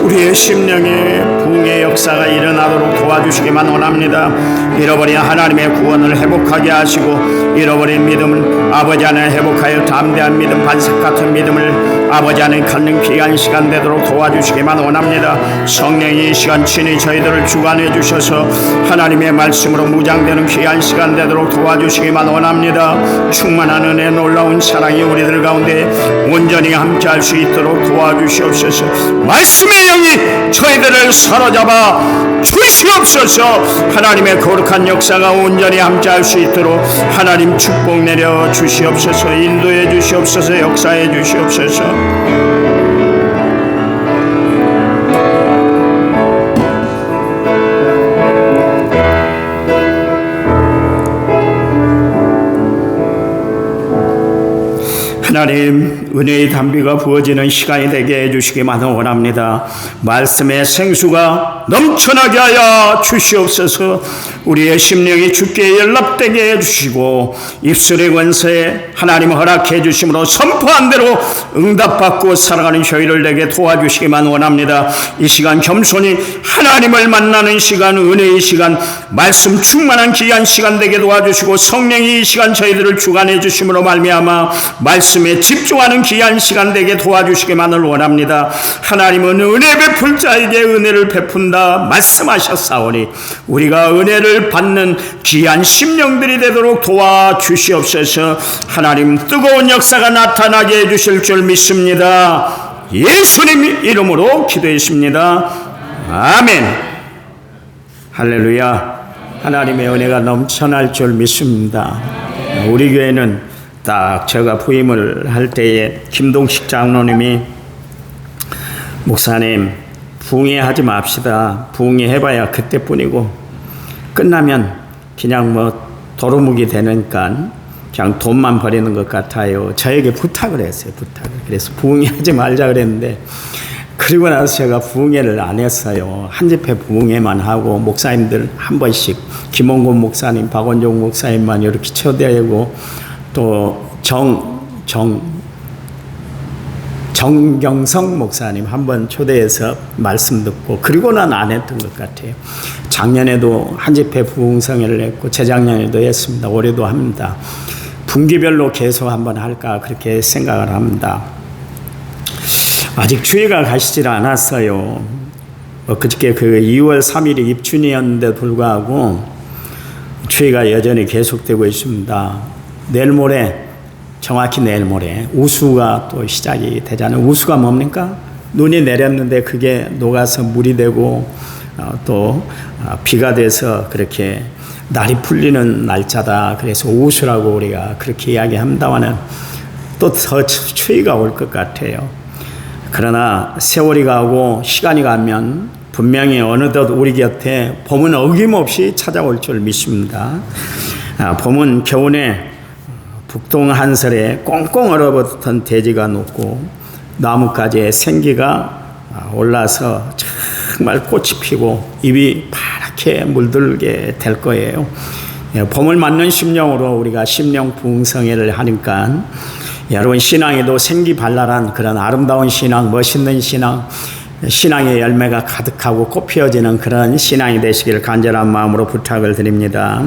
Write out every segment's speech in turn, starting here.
우리의 심령에 부흥의 역사가 일어나도록 도와주시기만 원합니다. 잃어버린 하나님의 구원을 회복하게 하시고 잃어버린 믿음을 아버지 안에 회복하여 담대한 믿음, 반석 같은 믿음을 아버지 안에 갖는 귀한 시간 되도록 도와주시기만 원합니다. 성령이 이 시간 친히 저희들을 주관해 주셔서 하나님의 말씀으로 무장되는 귀한 시간 되도록 도와주시기만 원합니다. 충만한 은혜, 놀라운 사랑이 우리들 가운데 온전히 함께할 수 있도록 도와주시옵소서. 말씀의 영이 저희들을 사로잡아 주시옵소서. 하나님의 거룩한 역사가 온전히 함께할 수 있도록 하나님 축복 내려 주시옵소서. 인도해 주시옵소서. 역사해 주시옵소서. 하나님, 은혜의 담비가 부어지는 시간이 되게 해주시기만 원합니다. 말씀의 생수가 넘쳐나게 하여 주시옵소서. 우리의 심령이 주께 연락되게 해주시고 입술의 권세에 하나님 허락해 주심으로 선포한 대로 응답받고 살아가는 저희를 내게 도와주시기만 원합니다. 이 시간 겸손히 하나님을 만나는 시간, 은혜의 시간, 말씀 충만한 귀한 시간 되게 도와주시고 성령이 이 시간 저희들을 주관해 주심으로 말미암아 말씀에 집중하는 귀한 시간 되게 도와주시기만을 원합니다. 하나님은 은혜 베풀 자에게 은혜를 베푼다 말씀하셨사오니 우리가 은혜를 받는 귀한 심령들이 되도록 도와주시옵소서. 하나님 뜨거운 역사가 나타나게 해주실 줄 믿습니다. 예수님 이름으로 기도했습니다. 아멘. 할렐루야. 하나님의 은혜가 넘쳐날 줄 믿습니다. 우리 교회는 딱 제가 부임을 할 때에 김동식 장로님이 목사님 부흥회하지 맙시다. 부흥회 해봐야 그때뿐이고 끝나면 그냥 뭐 도루묵이 되니까 그냥 돈만 버리는 것 같아요. 저에게 부탁을 했어요. 부탁을. 그래서 부흥회 하지 말자 그랬는데 그리고 나서 제가 부흥회를 안 했어요. 한 집회 부흥회만 하고 목사님들 한 번씩 김원곤 목사님, 박원종 목사님만 이렇게 초대하고 또 정경성 목사님 한번 초대해서 말씀 듣고 그리고는 안 했던 것 같아요. 작년에도 한 집회 부흥성회를 했고 재작년에도 했습니다. 올해도 합니다. 분기별로 계속 한번 할까 그렇게 생각을 합니다. 아직 주의가 가시질 않았어요. 그저께 그 2월 3일이 입춘이었는데 불구하고 주의가 여전히 계속되고 있습니다. 내일 모레, 정확히 내일 모레 우수가 또 시작이 되잖아요. 우수가 뭡니까? 눈이 내렸는데 그게 녹아서 물이 되고 또 비가 돼서 그렇게 날이 풀리는 날짜다. 그래서 우수라고 우리가 그렇게 이야기합니다마는 또 더 추위가 올 것 같아요. 그러나 세월이 가고 시간이 가면 분명히 어느덧 우리 곁에 봄은 어김없이 찾아올 줄 믿습니다. 봄은 겨우내 북동 한설에 꽁꽁 얼어붙은 대지가 녹고 나뭇가지에 생기가 올라서 정말 꽃이 피고 잎이 파랗게 물들게 될 거예요. 봄을 맞는 심령으로 우리가 심령 부흥성회를 하니까 여러분 신앙에도 생기발랄한 그런 아름다운 신앙, 멋있는 신앙, 신앙의 열매가 가득하고 꽃 피어지는 그런 신앙이 되시길 간절한 마음으로 부탁을 드립니다.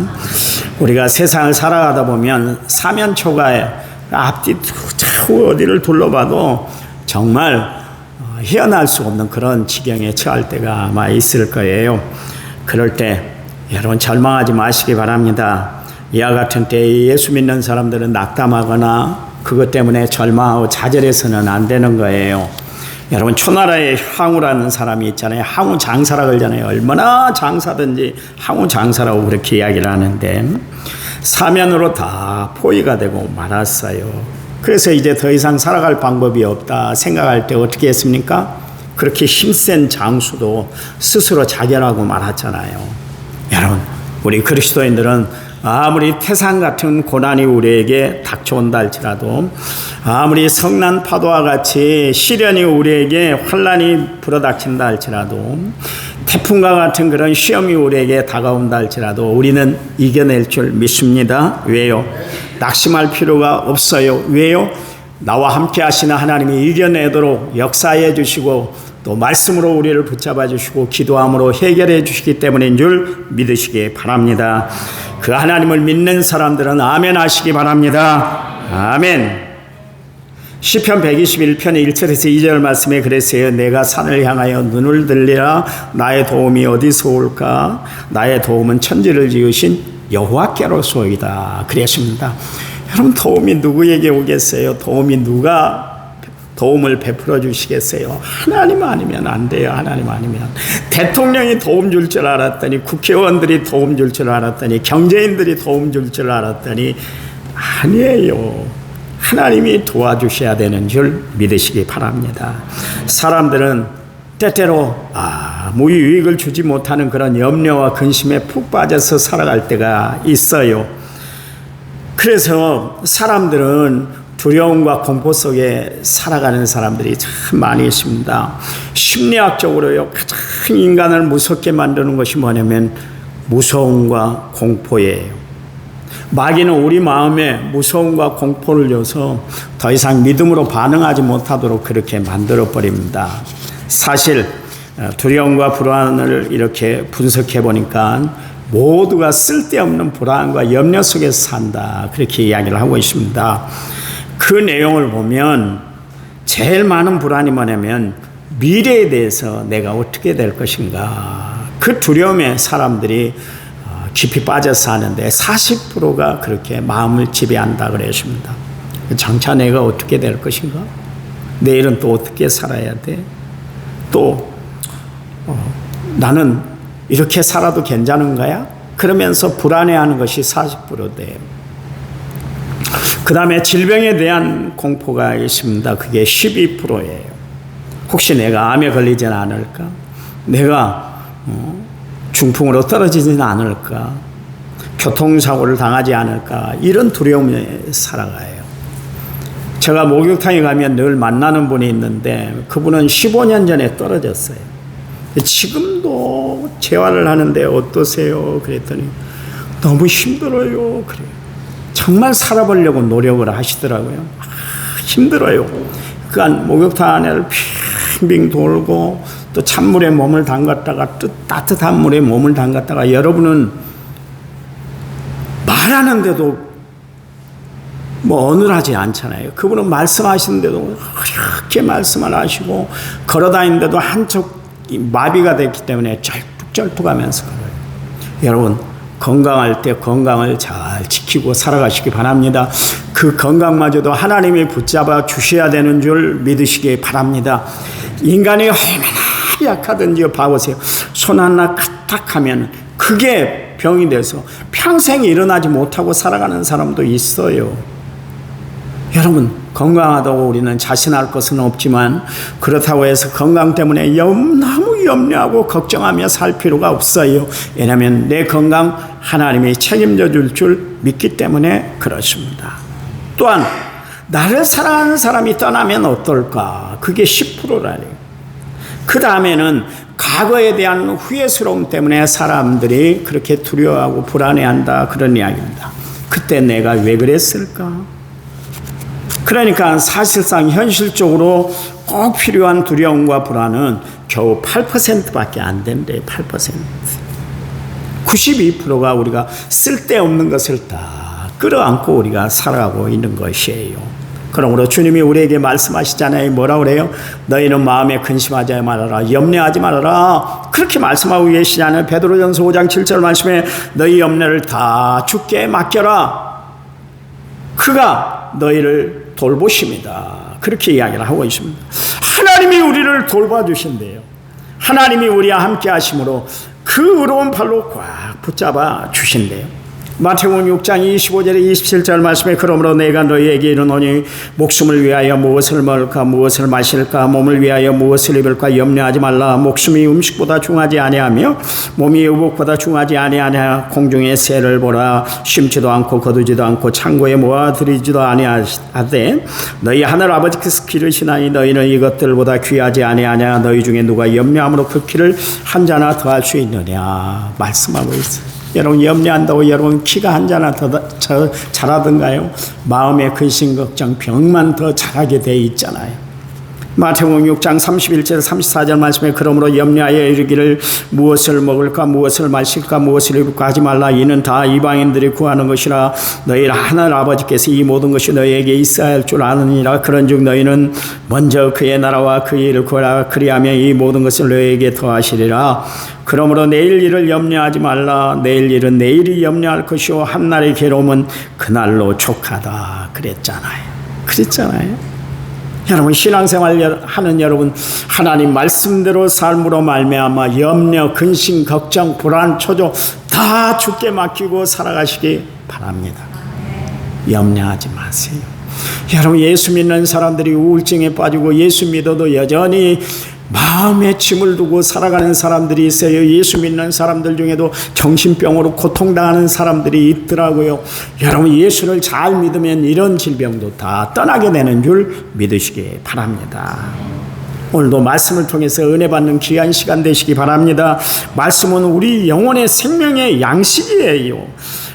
우리가 세상을 살아가다 보면 사면초가에 앞뒤 좌우 어디를 둘러봐도 정말 헤어날 수 없는 그런 지경에 처할 때가 아마 있을 거예요. 그럴 때 여러분 절망하지 마시기 바랍니다. 이와 같은 때에 예수 믿는 사람들은 낙담하거나 그것 때문에 절망하고 좌절해서는 안 되는 거예요. 여러분 초나라에 항우라는 사람이 있잖아요. 항우 장사라 그러잖아요. 얼마나 장사든지 항우 장사라고 그렇게 이야기를 하는데 사면으로 다 포위가 되고 말았어요. 그래서 이제 더 이상 살아갈 방법이 없다 생각할 때 어떻게 했습니까? 그렇게 힘센 장수도 스스로 자결하고 말았잖아요. 여러분 우리 그리스도인들은 아무리 태산 같은 고난이 우리에게 닥쳐온다 할지라도 아무리 성난 파도와 같이 시련이 우리에게 환난이 불어닥친다 할지라도 태풍과 같은 그런 시험이 우리에게 다가온다 할지라도 우리는 이겨낼 줄 믿습니다. 왜요? 낙심할 필요가 없어요. 왜요? 나와 함께 하시는 하나님이 이겨내도록 역사해 주시고 또 말씀으로 우리를 붙잡아 주시고 기도함으로 해결해 주시기 때문인 줄 믿으시기 바랍니다. 그 하나님을 믿는 사람들은 아멘 하시기 바랍니다. 아멘. 시편 121편 1절에서 2절 말씀에 그랬어요. 내가 산을 향하여 눈을 들리라. 나의 도움이 어디서 올까? 나의 도움은 천지를 지으신 여호와께로소이다. 그랬습니다. 여러분, 도움이 누구에게 오겠어요? 도움이 누가 도움을 베풀어 주시겠어요? 하나님 아니면 안 돼요. 하나님 아니면. 대통령이 도움 줄 줄 알았더니, 국회의원들이 도움 줄 줄 알았더니, 경제인들이 도움 줄 줄 알았더니 아니에요. 하나님이 도와주셔야 되는 줄 믿으시기 바랍니다. 사람들은 때때로 아무 유익을 주지 못하는 그런 염려와 근심에 푹 빠져서 살아갈 때가 있어요. 그래서 사람들은 두려움과 공포 속에 살아가는 사람들이 참 많이 있습니다. 심리학적으로요, 가장 인간을 무섭게 만드는 것이 뭐냐면 무서움과 공포예요. 마귀는 우리 마음에 무서움과 공포를 줘서 더 이상 믿음으로 반응하지 못하도록 그렇게 만들어버립니다. 사실 두려움과 불안을 이렇게 분석해 보니까 모두가 쓸데없는 불안과 염려 속에서 산다, 그렇게 이야기를 하고 있습니다. 그 내용을 보면 제일 많은 불안이 뭐냐면 미래에 대해서 내가 어떻게 될 것인가, 그 두려움에 사람들이 깊이 빠져서 사는데 40%가 그렇게 마음을 지배한다 그랬습니다. 장차 내가 어떻게 될 것인가? 내일은 또 어떻게 살아야 돼? 또 나는 이렇게 살아도 괜찮은 거야? 그러면서 불안해하는 것이 40% 돼요. 그 다음에 질병에 대한 공포가 있습니다. 그게 12%예요. 혹시 내가 암에 걸리지는 않을까? 내가 중풍으로 떨어지지는 않을까? 교통사고를 당하지 않을까? 이런 두려움에 살아가요. 제가 목욕탕에 가면 늘 만나는 분이 있는데 그분은 15년 전에 떨어졌어요. 지금도 재활을 하는데 어떠세요? 그랬더니 너무 힘들어요. 그래요. 정말 살아보려고 노력을 하시더라고요. 힘들어요. 그러니까 목욕탕 안을 빙빙 돌고 또 찬물에 몸을 담갔다가 또 따뜻한 물에 몸을 담갔다가, 여러분은 말하는데도 어눌하지 않잖아요. 그분은 말씀하시는데도 그렇게 말씀을 하시고 걸어다니는데도 한쪽이 마비가 됐기 때문에 쩔뚝쩔뚝하면서 걸어요. 여러분, 건강할 때 건강을 잘 지키고 살아가시기 바랍니다. 그 건강마저도 하나님이 붙잡아 주셔야 되는 줄 믿으시기 바랍니다. 인간이 얼마나 약하든지 봐보세요. 손 하나 까딱하면 그게 병이 돼서 평생 일어나지 못하고 살아가는 사람도 있어요. 여러분, 건강하다고 우리는 자신할 것은 없지만 그렇다고 해서 건강 때문에 너무 염려하고 걱정하며 살 필요가 없어요. 왜냐하면 내 건강 하나님이 책임져 줄 줄 믿기 때문에 그렇습니다. 또한 나를 사랑하는 사람이 떠나면 어떨까? 그게 10%라네요. 그 다음에는 과거에 대한 후회스러움 때문에 사람들이 그렇게 두려워하고 불안해한다, 그런 이야기입니다. 그때 내가 왜 그랬을까? 그러니까 사실상 현실적으로 꼭 필요한 두려움과 불안은 겨우 8%밖에 안 된대요. 8%. 92%가 우리가 쓸데없는 것을 다 끌어안고 우리가 살아가고 있는 것이에요. 그러므로 주님이 우리에게 말씀하시잖아요. 뭐라 그래요? 너희는 마음에 근심하지 말아라, 염려하지 말아라, 그렇게 말씀하고 계시잖아요. 베드로전서 5장 7절 말씀에 너희 염려를 다 주께 맡겨라, 그가 너희를 돌보십니다, 그렇게 이야기를 하고 있습니다. 하나님이 우리를 돌봐주신대요. 하나님이 우리와 함께 하심으로 그 의로운 팔로 꽉 붙잡아 주신대요. 마태복음 6장 25절에 27절 말씀에 그러므로 내가 너희에게 이르노니 목숨을 위하여 무엇을 먹을까 무엇을 마실까 몸을 위하여 무엇을 입을까 염려하지 말라. 목숨이 음식보다 중하지 아니하며 몸이 의복보다 중하지 아니하냐. 공중의 새를 보라. 심지도 않고 거두지도 않고 창고에 모아들이지도 아니하되 너희 하늘 아버지께서 기르시나니 너희는 이것들보다 귀하지 아니하냐. 너희 중에 누가 염려함으로 그 키를 한 자나 더할 수 있느냐. 말씀하고 있어요. 여러분, 염려한다고 여러분 키가 한 자나 더 자라든가요? 마음의 근심 걱정 병만 더 자라게 돼 있잖아요. 마태복음 6장 31절 34절 말씀에 그러므로 염려하여 이르기를 무엇을 먹을까 무엇을 마실까 무엇을 입을까 하지 말라. 이는 다 이방인들이 구하는 것이라. 너희 하늘 아버지께서 이 모든 것이 너희에게 있어야 할 줄 아느니라. 그런즉 너희는 먼저 그의 나라와 그의 일을 구하라. 그리하면 이 모든 것을 너희에게 더하시리라. 그러므로 내일 일을 염려하지 말라. 내일 일은 내일이 염려할 것이요 한날의 괴로움은 그날로 족하다. 그랬잖아요. 여러분, 신앙생활 하는 여러분, 하나님 말씀대로 삶으로 말미암아 염려, 근심, 걱정, 불안, 초조 다 주께 맡기고 살아가시기 바랍니다. 염려하지 마세요. 여러분, 예수 믿는 사람들이 우울증에 빠지고 예수 믿어도 여전히 마음에 짐을 두고 살아가는 사람들이 있어요. 예수 믿는 사람들 중에도 정신병으로 고통당하는 사람들이 있더라고요. 여러분, 예수를 잘 믿으면 이런 질병도 다 떠나게 되는 줄 믿으시기 바랍니다. 오늘도 말씀을 통해서 은혜 받는 귀한 시간 되시기 바랍니다. 말씀은 우리 영혼의 생명의 양식이에요.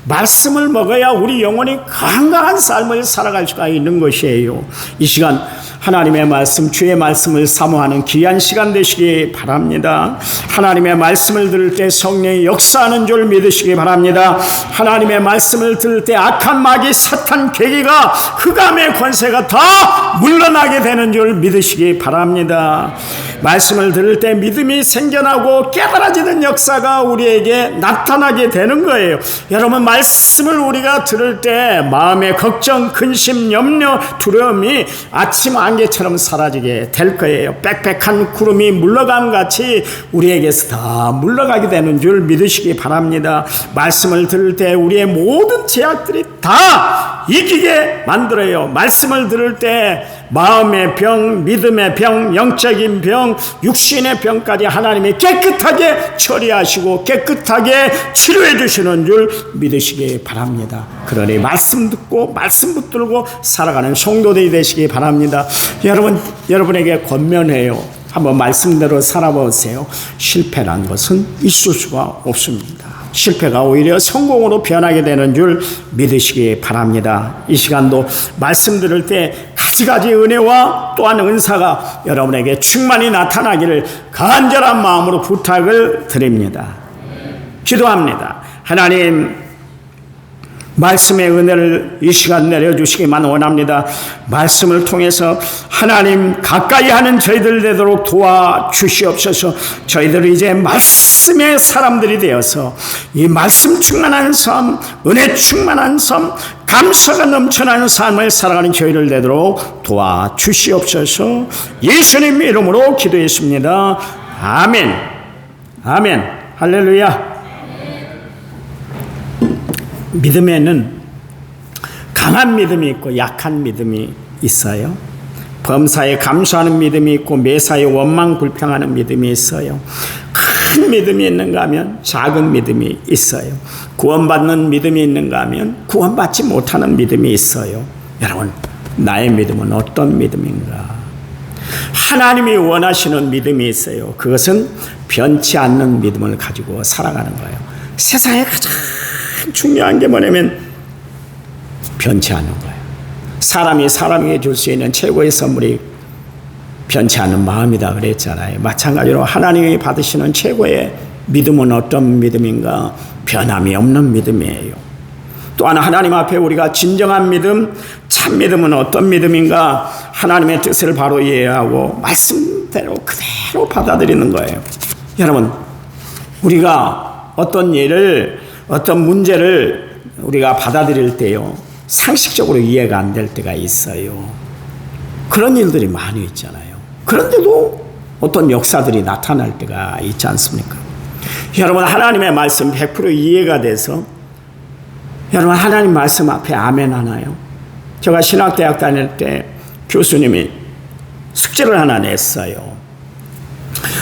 말씀을 먹어야 우리 영혼이 건강한 삶을 살아갈 수가 있는 것이에요. 이 시간 하나님의 말씀, 주의 말씀을 사모하는 귀한 시간 되시기 바랍니다. 하나님의 말씀을 들을 때 성령이 역사하는 줄 믿으시기 바랍니다. 하나님의 말씀을 들을 때 악한 마귀 사탄 괴기가 흑암의 권세가 다 물러나게 되는 줄 믿으시기 바랍니다. 말씀을 들을 때 믿음이 생겨나고 깨달아지는 역사가 우리에게 나타나게 되는 거예요. 여러분, 말씀을 우리가 들을 때 마음의 걱정, 근심, 염려, 두려움이 아침 안개처럼 사라지게 될 거예요. 빽빽한 구름이 물러감 같이 우리에게서 다 물러가게 되는 줄 믿으시기 바랍니다. 말씀을 들을 때 우리의 모든 제약들이 다 이기게 만들어요. 말씀을 들을 때 마음의 병, 믿음의 병, 영적인 병, 육신의 병까지 하나님이 깨끗하게 처리하시고 깨끗하게 치료해 주시는 줄 믿으시기 바랍니다. 그러니 말씀 듣고 말씀 붙들고 살아가는 성도들이 되시기 바랍니다. 여러분에게 권면해요. 한번 말씀대로 살아보세요. 실패란 것은 있을 수가 없습니다. 실패가 오히려 성공으로 변하게 되는 줄 믿으시기 바랍니다. 이 시간도 말씀 들을 때 가지가지 은혜와 또한 은사가 여러분에게 충만히 나타나기를 간절한 마음으로 부탁을 드립니다. 기도합니다. 하나님, 말씀의 은혜를 이 시간 내려주시기만 원합니다. 말씀을 통해서 하나님 가까이 하는 저희들 되도록 도와주시옵소서. 저희들이 이제 말씀의 사람들이 되어서 이 말씀 충만한 삶, 은혜 충만한 삶, 감사가 넘쳐나는 삶을 살아가는 저희를 되도록 도와주시옵소서. 예수님 이름으로 기도했습니다. 아멘. 아멘. 할렐루야. 믿음에는 강한 믿음이 있고 약한 믿음이 있어요. 범사에 감수하는 믿음이 있고 매사에 원망 불평하는 믿음이 있어요. 큰 믿음이 있는가 하면 작은 믿음이 있어요. 구원받는 믿음이 있는가 하면 구원받지 못하는 믿음이 있어요. 여러분, 나의 믿음은 어떤 믿음인가? 하나님이 원하시는 믿음이 있어요. 그것은 변치 않는 믿음을 가지고 살아가는 거예요. 세상에 가장 중요한 게 뭐냐면 변치 않는 거예요. 사람이 사람에게 줄 수 있는 최고의 선물이 변치 않는 마음이다 그랬잖아요. 마찬가지로 하나님이 받으시는 최고의 믿음은 어떤 믿음인가? 변함이 없는 믿음이에요. 또한 하나님 앞에 우리가 진정한 믿음, 참 믿음은 어떤 믿음인가? 하나님의 뜻을 바로 이해하고 말씀대로 그대로 받아들이는 거예요. 여러분, 우리가 어떤 일을, 어떤 문제를 우리가 받아들일 때요, 상식적으로 이해가 안 될 때가 있어요. 그런 일들이 많이 있잖아요. 그런데도 어떤 역사들이 나타날 때가 있지 않습니까? 여러분, 하나님의 말씀 100% 이해가 돼서 여러분 하나님 말씀 앞에 아멘 하나요? 제가 신학대학 다닐 때 교수님이 숙제를 하나 냈어요.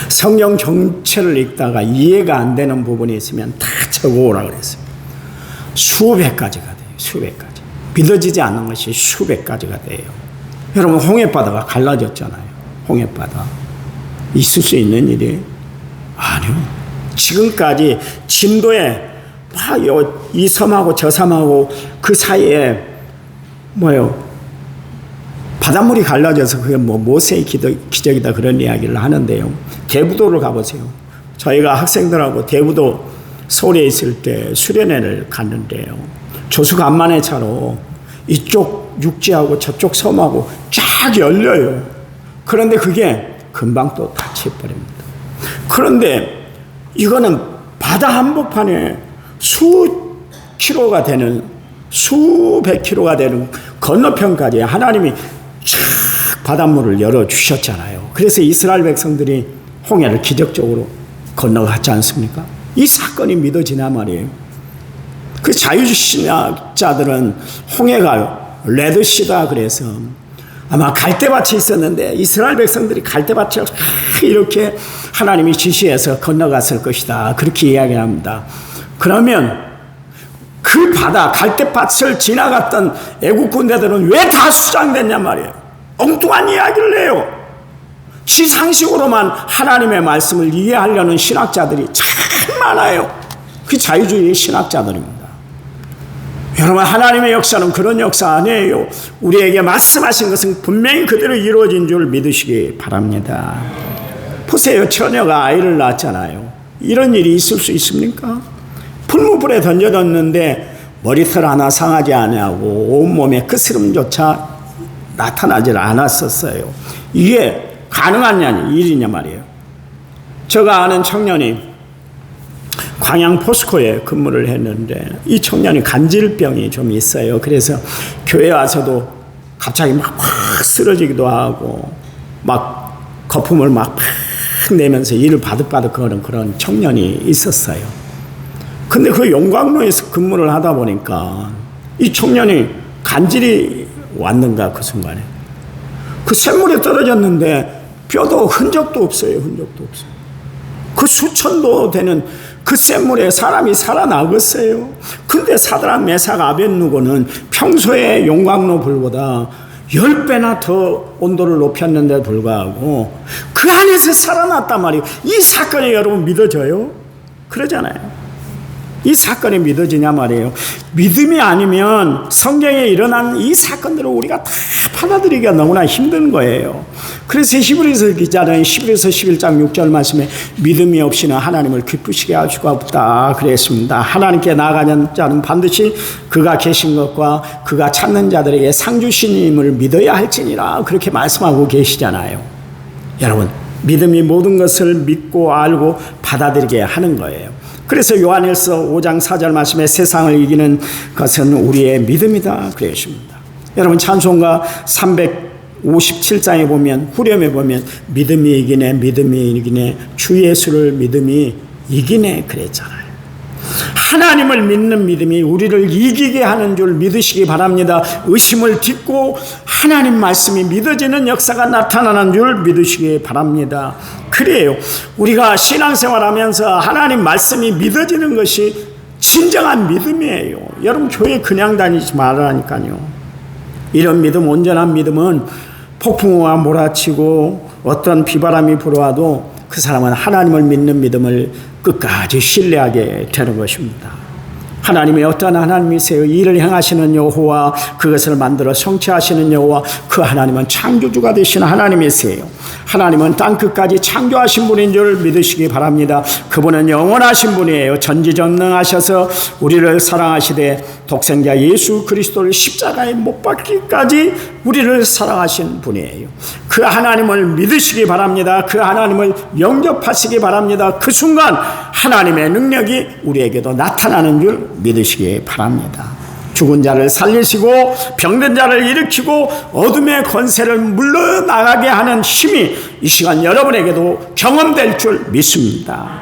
성경 전체를 읽다가 이해가 안 되는 부분이 있으면 다 적어오라 그랬어요. 수백 가지가 돼요. 수백 가지. 믿어지지 않는 것이 수백 가지가 돼요. 여러분, 홍해바다가 갈라졌잖아요. 홍해바다. 있을 수 있는 일이 아니요. 지금까지 진도에 이 섬하고 저 섬하고 그 사이에 바닷물이 갈라져서 그게 뭐 모세의 기적이다 그런 이야기를 하는데요. 대부도를 가보세요. 저희가 학생들하고 대부도 서울에 있을 때 수련회를 갔는데요. 조수간만의 차로 이쪽 육지하고 저쪽 섬하고 쫙 열려요. 그런데 그게 금방 또 닫혀버립니다. 그런데 이거는 바다 한복판에 수백 킬로가 되는 건너편까지 하나님이 쫙 바닷물을 열어주셨잖아요. 그래서 이스라엘 백성들이 홍해를 기적적으로 건너갔지 않습니까? 이 사건이 믿어지나 말이에요. 그 자유신학자들은 홍해가 레드시다 그래서 아마 갈대밭이 있었는데 이스라엘 백성들이 갈대밭을 이렇게 하나님이 지시해서 건너갔을 것이다. 그렇게 이야기합니다. 그러면 그 바다 갈대밭을 지나갔던 애국 군대들은 왜 다 수장됐냐 말이에요. 엉뚱한 이야기를 해요. 지상식으로만 하나님의 말씀을 이해하려는 신학자들이 참 많아요. 그 자유주의 신학자들입니다. 여러분, 하나님의 역사는 그런 역사 아니에요. 우리에게 말씀하신 것은 분명히 그대로 이루어진 줄 믿으시기 바랍니다. 보세요. 처녀가 아이를 낳았잖아요. 이런 일이 있을 수 있습니까? 풀무불에 던져졌는데 머리털 하나 상하지 아니하고 온몸에 끝스름조차 나타나질 않았었어요. 이게 가능한 일이냐 말이에요. 제가 아는 청년이 광양 포스코에 근무를 했는데 이 청년이 간질병이 좀 있어요. 그래서 교회 와서도 갑자기 막 쓰러지기도 하고 막 거품을 막 내면서 일을 바득바득 거는 그런 청년이 있었어요. 근데 그 용광로에서 근무를 하다 보니까 이 청년이 간질이 왔는가 그 순간에 그 샘물에 떨어졌는데 뼈도 흔적도 없어요. 흔적도 없어요. 그 수천도 되는 그 샘물에 사람이 살아나겠어요. 근데 사드락 메삭 아벳누고는 평소에 용광로 불보다 10배나 더 온도를 높였는데 불구하고 그 안에서 살아났단 말이에요. 이 사건이 여러분 믿어져요? 그러잖아요. 이 사건이 믿어지냐 말이에요. 믿음이 아니면 성경에 일어난 이 사건들을 우리가 다 받아들이기가 너무나 힘든 거예요. 그래서 히브리서 기자는 히브리서 11장 6절 말씀에 믿음이 없이는 하나님을 기쁘시게 할 수가 없다 그랬습니다. 하나님께 나아가는 자는 반드시 그가 계신 것과 그가 찾는 자들에게 상 주시님을 믿어야 할지니라 그렇게 말씀하고 계시잖아요. 여러분, 믿음이 모든 것을 믿고 알고 받아들이게 하는 거예요. 그래서 요한일서 5장 4절 말씀에 세상을 이기는 것은 우리의 믿음이다 그랬습니다. 여러분, 찬송가 357장에 보면 후렴에 보면 믿음이 이기네 주 예수를 믿음이 이기네 그랬잖아요. 하나님을 믿는 믿음이 우리를 이기게 하는 줄 믿으시기 바랍니다. 의심을 딛고 하나님 말씀이 믿어지는 역사가 나타나는 줄 믿으시기 바랍니다. 그래요. 우리가 신앙생활하면서 하나님 말씀이 믿어지는 것이 진정한 믿음이에요. 여러분, 교회 그냥 다니지 말라니까요. 이런 믿음, 온전한 믿음은 폭풍우가 몰아치고 어떤 비바람이 불어와도 그 사람은 하나님을 믿는 믿음을 끝까지 신뢰하게 되는 것입니다. 하나님이 어떤 하나님이세요? 일을 행하시는 여호와, 그것을 만들어 성취하시는 여호와, 그 하나님은 창조주가 되시는 하나님이세요. 하나님은 땅끝까지 창조하신 분인 줄 믿으시기 바랍니다. 그분은 영원하신 분이에요. 전지전능하셔서 우리를 사랑하시되 독생자 예수 그리스도를 십자가에 못 박기까지 우리를 사랑하신 분이에요. 그 하나님을 믿으시기 바랍니다. 그 하나님을 영접하시기 바랍니다. 그 순간 하나님의 능력이 우리에게도 나타나는 줄 믿으시기 바랍니다. 죽은 자를 살리시고 병든 자를 일으키고 어둠의 권세를 물러나가게 하는 힘이 이 시간 여러분에게도 경험될 줄 믿습니다.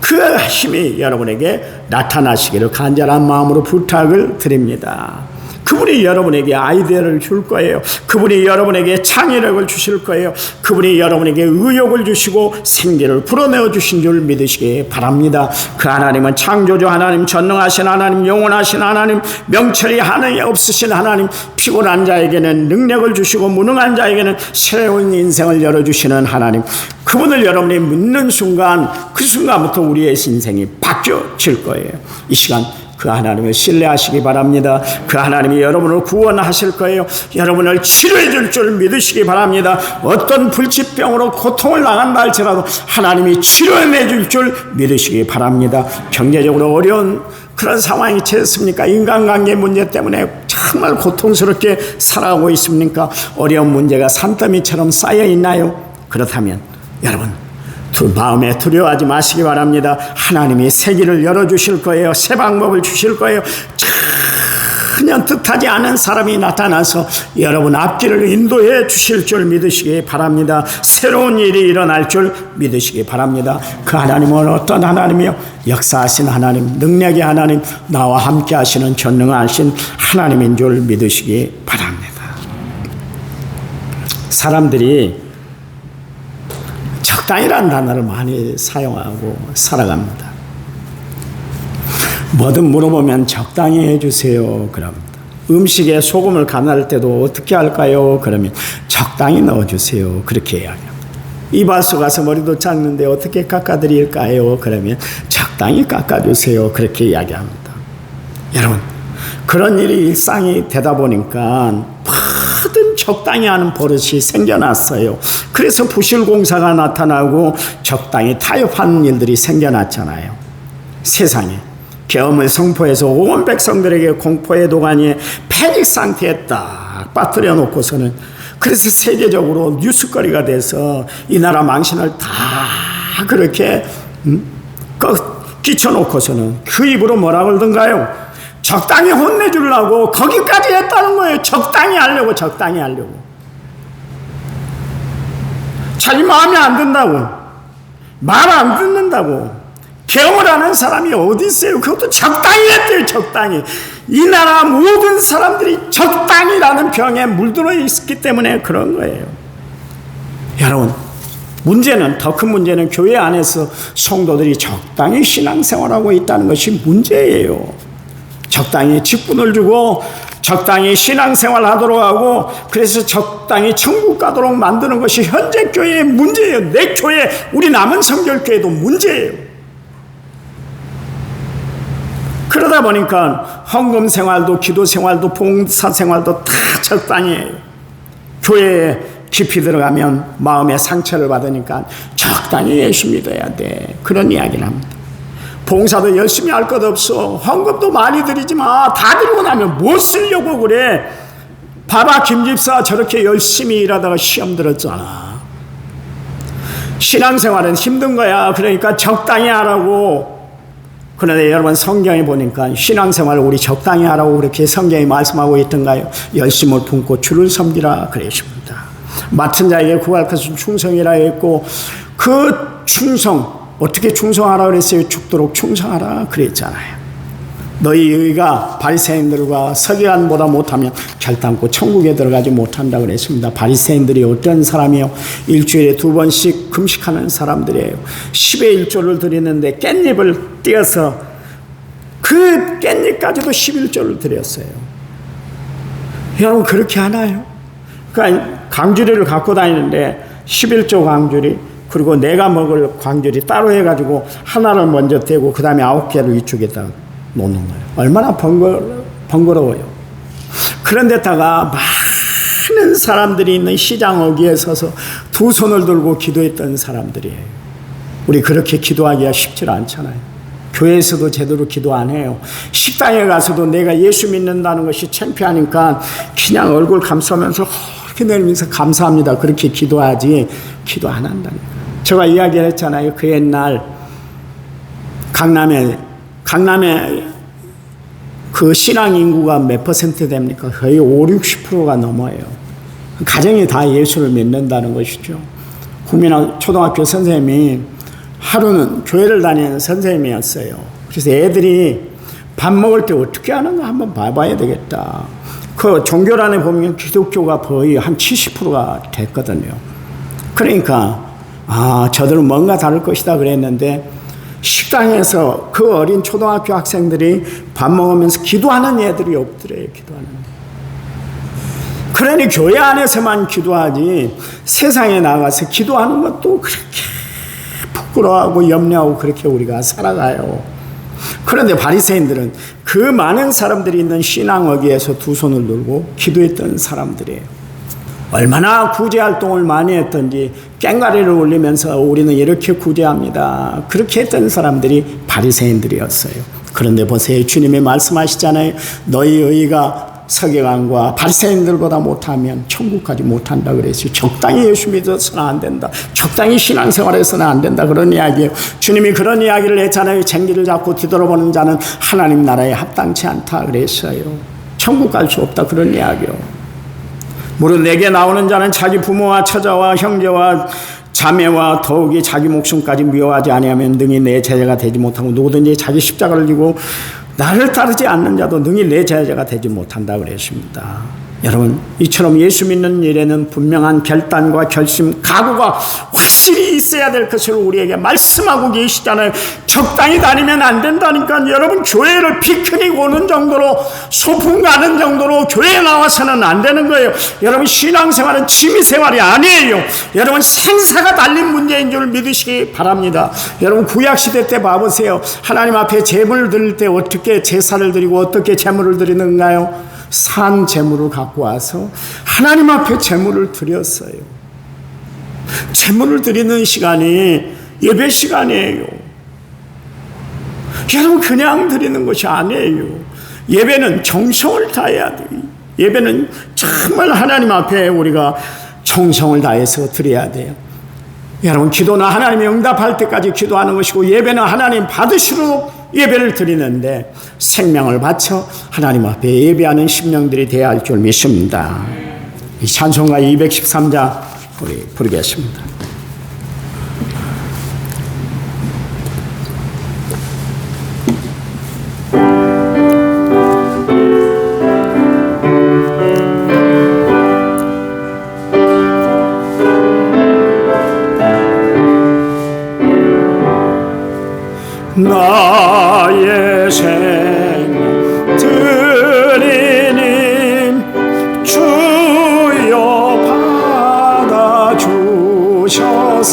그 힘이 여러분에게 나타나시기를 간절한 마음으로 부탁을 드립니다. 그분이 여러분에게 아이디어를 줄 거예요. 그분이 여러분에게 창의력을 주실 거예요. 그분이 여러분에게 의욕을 주시고 생기를 불어내어 주신 줄 믿으시기 바랍니다. 그 하나님은 창조주 하나님, 전능하신 하나님, 영원하신 하나님, 명철이 하나에 없으신 하나님, 피곤한 자에게는 능력을 주시고 무능한 자에게는 새로운 인생을 열어주시는 하나님, 그분을 여러분이 믿는 순간 그 순간부터 우리의 인생이 바뀌어질 거예요. 이 시간 그 하나님을 신뢰하시기 바랍니다. 그 하나님이 여러분을 구원하실 거예요. 여러분을 치료해 줄 줄 믿으시기 바랍니다. 어떤 불치병으로 고통을 당한다 할지라도 하나님이 치료해 줄 줄 믿으시기 바랍니다. 경제적으로 어려운 그런 상황이 처했습니까? 인간관계 문제 때문에 정말 고통스럽게 살아가고 있습니까? 어려운 문제가 산더미처럼 쌓여 있나요? 그렇다면 여러분 마음에 두려워하지 마시기 바랍니다. 하나님이 새 길을 열어주실 거예요. 새 방법을 주실 거예요. 전혀 뜻하지 않은 사람이 나타나서 여러분 앞길을 인도해 주실 줄 믿으시기 바랍니다. 새로운 일이 일어날 줄 믿으시기 바랍니다. 그 하나님은 어떤 하나님이요? 역사하신 하나님, 능력의 하나님, 나와 함께 하시는 전능하신 하나님인 줄 믿으시기 바랍니다. 사람들이 적당이라는 단어를 많이 사용하고 살아갑니다. 뭐든 물어보면 적당히 해주세요 그럽니다. 음식에 소금을 간할 때도 어떻게 할까요? 그러면 적당히 넣어주세요 그렇게 이야기합니다. 이발소 가서 머리도 짧는데 어떻게 깎아드릴까요? 그러면 적당히 깎아주세요 그렇게 이야기합니다. 여러분 그런 일이 일상이 되다 보니까 뭐든 적당히 하는 버릇이 생겨났어요. 그래서 부실공사가 나타나고 적당히 타협하는 일들이 생겨났잖아요. 세상에 계엄을 선포해서 온 백성들에게 공포의 도가니에 패닉 상태에 딱 빠뜨려 놓고서는 그래서 세계적으로 뉴스거리가 돼서 이 나라 망신을 다 그렇게 끼쳐놓고서는 그 입으로 뭐라 그러던가요? 적당히 혼내주려고 거기까지 했다는 거예요. 적당히 하려고. 자기 마음에 안 든다고, 말 안 듣는다고 계엄을 하는 사람이 어디 있어요? 그것도 적당히 했대요. 적당히. 이 나라 모든 사람들이 적당히라는 병에 물들어 있기 때문에 그런 거예요. 여러분 문제는, 더 큰 문제는 교회 안에서 성도들이 적당히 신앙생활하고 있다는 것이 문제예요. 적당히 직분을 주고 적당히 신앙생활 하도록 하고 그래서 적당히 천국 가도록 만드는 것이 현재 교회의 문제예요. 내 교회, 우리 남은 성결교회도 문제예요. 그러다 보니까 헌금 생활도 기도 생활도 봉사 생활도 다 적당히 해요. 교회에 깊이 들어가면 마음의 상처를 받으니까 적당히 예수 믿어야 돼. 그런 이야기를 합니다. 봉사도 열심히 할 것 없어. 헌금도 많이 드리지 마. 다 드리고 나면 뭐 쓰려고 그래. 봐봐 김집사 저렇게 열심히 일하다가 시험 들었잖아. 신앙생활은 힘든 거야. 그러니까 적당히 하라고. 그런데 여러분 성경에 보니까 신앙생활을 우리 적당히 하라고 그렇게 성경이 말씀하고 있던가요? 열심을 품고 주를 섬기라 그랬습니다. 맡은 자에게 구할 것은 충성이라 했고 그 충성 어떻게 충성하라 그랬어요? 죽도록 충성하라 그랬잖아요. 너희 의가 바리새인들과 서기관보다 못하면 결단코 천국에 들어가지 못한다 그랬습니다. 바리새인들이 어떤 사람이요? 일주일에 2번씩 금식하는 사람들이에요. 10의 1조를 드리는데 깻잎을 띄어서 그 깻잎까지도 11조를 드렸어요. 여러분 그렇게 하나요? 그러니까 강주리를 갖고 다니는데 11조 강주리 그리고 내가 먹을 광주리 따로 해가지고 하나를 먼저 떼고 그 다음에 9개를 이쪽에다 놓는 거예요. 얼마나 번거로워요. 그런데다가 많은 사람들이 있는 시장 어귀에 서서 두 손을 들고 기도했던 사람들이에요. 우리 그렇게 기도하기가 쉽지 않잖아요. 교회에서도 제대로 기도 안 해요. 식당에 가서도 내가 예수 믿는다는 것이 창피하니까 그냥 얼굴 감싸면서 이렇게 내리면서 감사합니다. 그렇게 기도하지 기도 안 한다니까. 제가 이야기를 했잖아요. 그 옛날 강남에 그 신앙 인구가 몇 퍼센트 됩니까? 거의 50-60%가 넘어요. 가정이 다 예수를 믿는다는 것이죠. 초등학교 선생님이 하루는 교회를 다니는 선생님이었어요. 그래서 애들이 밥 먹을 때 어떻게 하는가 한번 봐봐야 되겠다. 그 종교란에 보면 기독교가 거의 한 70%가 됐거든요. 그러니까 저들은 뭔가 다를 것이다 그랬는데 식당에서 그 어린 초등학교 학생들이 밥 먹으면서 기도하는 애들이 없더래요. 기도하는. 그러니 교회 안에서만 기도하지 세상에 나가서 기도하는 것도 그렇게 부끄러워하고 염려하고 그렇게 우리가 살아가요. 그런데 바리새인들은 그 많은 사람들이 있는 신앙어귀에서 두 손을 들고 기도했던 사람들이에요. 얼마나 구제 활동을 많이 했던지 꽹과리를 울리면서 우리는 이렇게 구제합니다. 그렇게 했던 사람들이 바리새인들이었어요. 그런데 보세요. 주님이 말씀하시잖아요. 너희 의가 서기관과 바리새인들보다 못하면 천국까지 못한다 그랬어요. 적당히 예수 믿어서는 안 된다. 적당히 신앙생활해서는 안 된다. 그런 이야기예요. 주님이 그런 이야기를 했잖아요. 쟁기를 잡고 뒤돌아보는 자는 하나님 나라에 합당치 않다 그랬어요. 천국 갈 수 없다. 그런 이야기요. 무릇 내게 나오는 자는 자기 부모와 처자와 형제와 자매와 더욱이 자기 목숨까지 미워하지 아니하면 능히 내 제자가 되지 못하고 누구든지 자기 십자가를 지고 나를 따르지 않는 자도 능히 내 제자가 되지 못한다 그랬습니다. 여러분, 이처럼 예수 믿는 일에는 분명한 결단과 결심, 각오가 확실히 있어야 될 것을 우리에게 말씀하고 계시잖아요. 적당히 다니면 안 된다니까. 여러분, 교회를 피크닉 오는 정도로, 소풍 가는 정도로 교회에 나와서는 안 되는 거예요. 여러분, 신앙생활은 취미생활이 아니에요. 여러분, 생사가 달린 문제인 줄 믿으시기 바랍니다. 여러분, 구약시대 때 봐보세요. 하나님 앞에 제물을 드릴 때 어떻게 제사를 드리고 어떻게 제물을 드리는가요? 산 제물을 갖고 와서 하나님 앞에 제물을 드렸어요. 제물을 드리는 시간이 예배 시간이에요. 여러분, 그냥 드리는 것이 아니에요. 예배는 정성을 다해야 돼요. 예배는 정말 하나님 앞에 우리가 정성을 다해서 드려야 돼요. 여러분, 기도는 하나님이 응답할 때까지 기도하는 것이고 예배는 하나님 받으시도록 예배를 드리는데 생명을 바쳐 하나님 앞에 예배하는 심령들이 되어야 할 줄 믿습니다. 이 찬송가 213장 우리 부르겠습니다. 나의 생명 드리님 주여 받아주셔서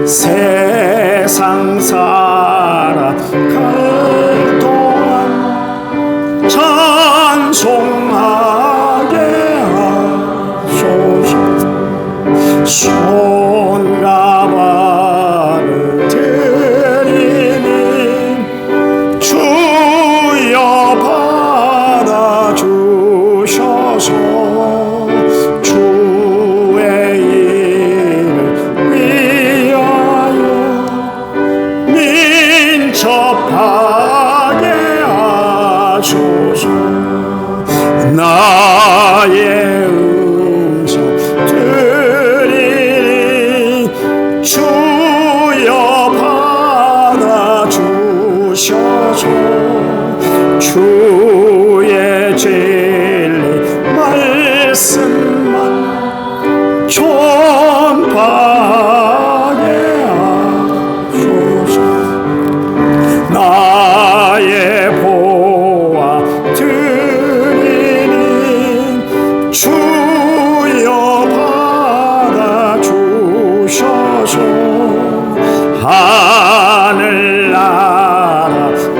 세상 살아갈 동안 찬송하게 하소서. 손과 발을 주의 일을 위하여 민첩하게 하소서. 나의 음성 들으니 주여 받아주셔서 주의 진리 말씀만 전파하게 하소서. 나의 보아 드리니 주여 받아주셔서 하늘나라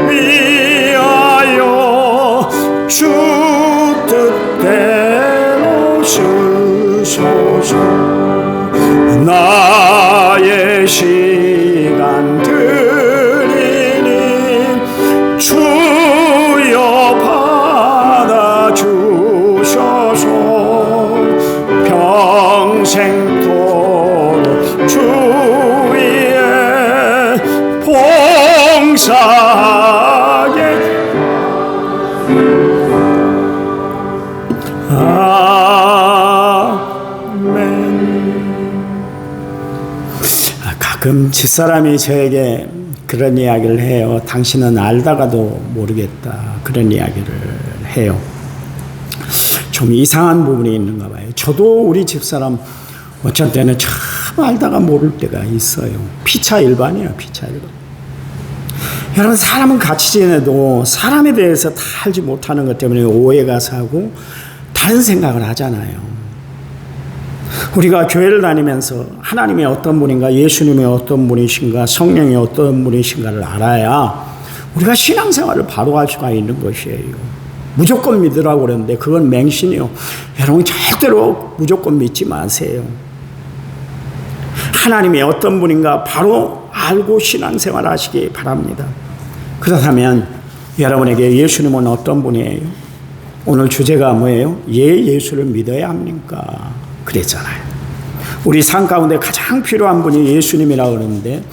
위하여 주 뜻대로 쓰소서. 나의 시간 드리니 주여 받아주셔서 평생토록 주 위에 봉사하게 가끔 집사람이 저에게 그런 이야기를 해요. 당신은 알다가도 모르겠다. 그런 이야기를 해요. 좀 이상한 부분이 있는가 봐요. 저도 우리 집사람 어쩔 때는 참 알다가 모를 때가 있어요. 피차 일반이에요. 피차 일반. 여러분, 사람은 같이 지내도 사람에 대해서 다 알지 못하는 것 때문에 오해가 사고 다른 생각을 하잖아요. 우리가 교회를 다니면서 하나님이 어떤 분인가, 예수님이 어떤 분이신가, 성령이 어떤 분이신가를 알아야 우리가 신앙생활을 바로 할 수가 있는 것이에요. 무조건 믿으라고 그러는데 그건 맹신이요. 여러분 절대로 무조건 믿지 마세요. 하나님이 어떤 분인가 바로 알고 신앙생활 하시기 바랍니다. 그렇다면 여러분에게 예수님은 어떤 분이에요? 오늘 주제가 뭐예요? 예수를 믿어야 합니까? 그랬잖아요. 우리 삶 가운데 가장 필요한 분이 예수님이라고 그러는데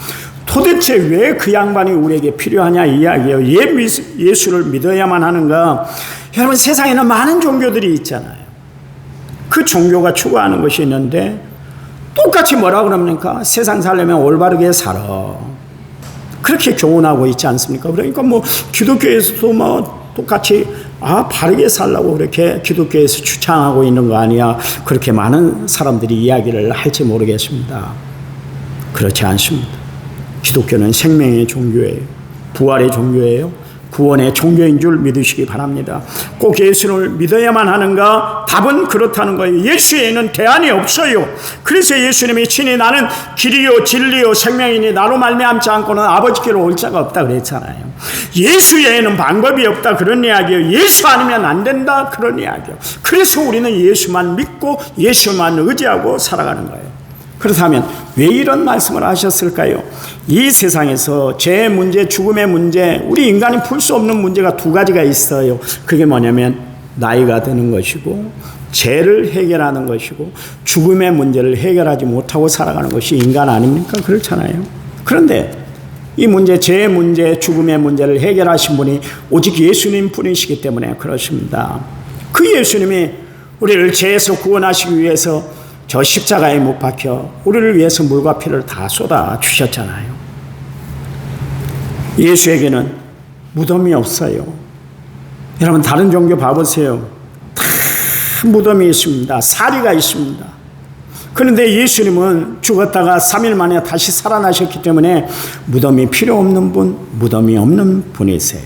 도대체 왜 그 양반이 우리에게 필요하냐 이야기예요. 예수를 믿어야만 하는가? 여러분 세상에는 많은 종교들이 있잖아요. 그 종교가 추구하는 것이 있는데 똑같이 뭐라고 그럽니까? 세상 살려면 올바르게 살아. 그렇게 교훈하고 있지 않습니까? 그러니까 뭐 기독교에서도 뭐 똑같이 바르게 살라고 그렇게 기독교에서 주창하고 있는 거 아니야? 그렇게 많은 사람들이 이야기를 할지 모르겠습니다. 그렇지 않습니다. 기독교는 생명의 종교예요. 부활의 종교예요. 구원의 종교인 줄 믿으시기 바랍니다. 꼭 예수를 믿어야만 하는가? 답은 그렇다는 거예요. 예수 외에는 대안이 없어요. 그래서 예수님이 친히 나는 길이요 진리요 생명이니 나로 말미암지 않고는 아버지께로 올 자가 없다 그랬잖아요. 예수 외에는 방법이 없다 그런 이야기예요. 예수 아니면 안 된다 그런 이야기예요. 그래서 우리는 예수만 믿고 예수만 의지하고 살아가는 거예요. 그렇다면 왜 이런 말씀을 하셨을까요? 이 세상에서 죄의 문제, 죽음의 문제, 우리 인간이 풀 수 없는 문제가 두 가지가 있어요. 그게 뭐냐면 나이가 드는 것이고 죄를 해결하는 것이고 죽음의 문제를 해결하지 못하고 살아가는 것이 인간 아닙니까? 그렇잖아요. 그런데 이 문제, 죄의 문제, 죽음의 문제를 해결하신 분이 오직 예수님 뿐이시기 때문에 그렇습니다. 그 예수님이 우리를 죄에서 구원하시기 위해서 저 십자가에 못 박혀 우리를 위해서 물과 피를 다 쏟아 주셨잖아요. 예수에게는 무덤이 없어요. 여러분 다른 종교 봐보세요. 다 무덤이 있습니다. 사리가 있습니다. 그런데 예수님은 죽었다가 3일 만에 다시 살아나셨기 때문에 무덤이 필요 없는 분, 무덤이 없는 분이세요.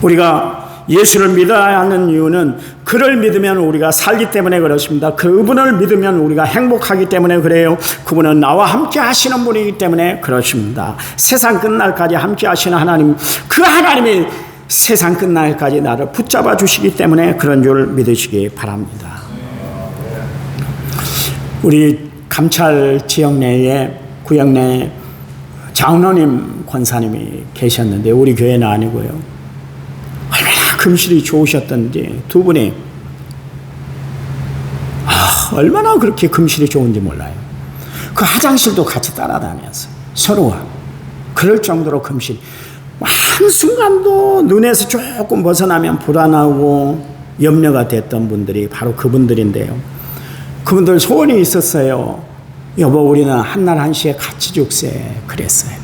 우리가 예수를 믿어야 하는 이유는 그를 믿으면 우리가 살기 때문에 그렇습니다. 그분을 믿으면 우리가 행복하기 때문에 그래요. 그분은 나와 함께 하시는 분이기 때문에 그렇습니다. 세상 끝날까지 함께 하시는 하나님, 그 하나님이 세상 끝날까지 나를 붙잡아 주시기 때문에 그런 줄 믿으시기 바랍니다. 우리 감찰 지역 내에 구역 내에 장로님 권사님이 계셨는데 우리 교회는 아니고요. 금실이 좋으셨던지 두 분이 얼마나 그렇게 금실이 좋은지 몰라요. 그 화장실도 같이 따라다녔어요. 서로가. 그럴 정도로 금실. 한순간도 눈에서 조금 벗어나면 불안하고 염려가 됐던 분들이 바로 그분들인데요. 그분들 소원이 있었어요. 여보 우리는 한날 한시에 같이 죽세 그랬어요.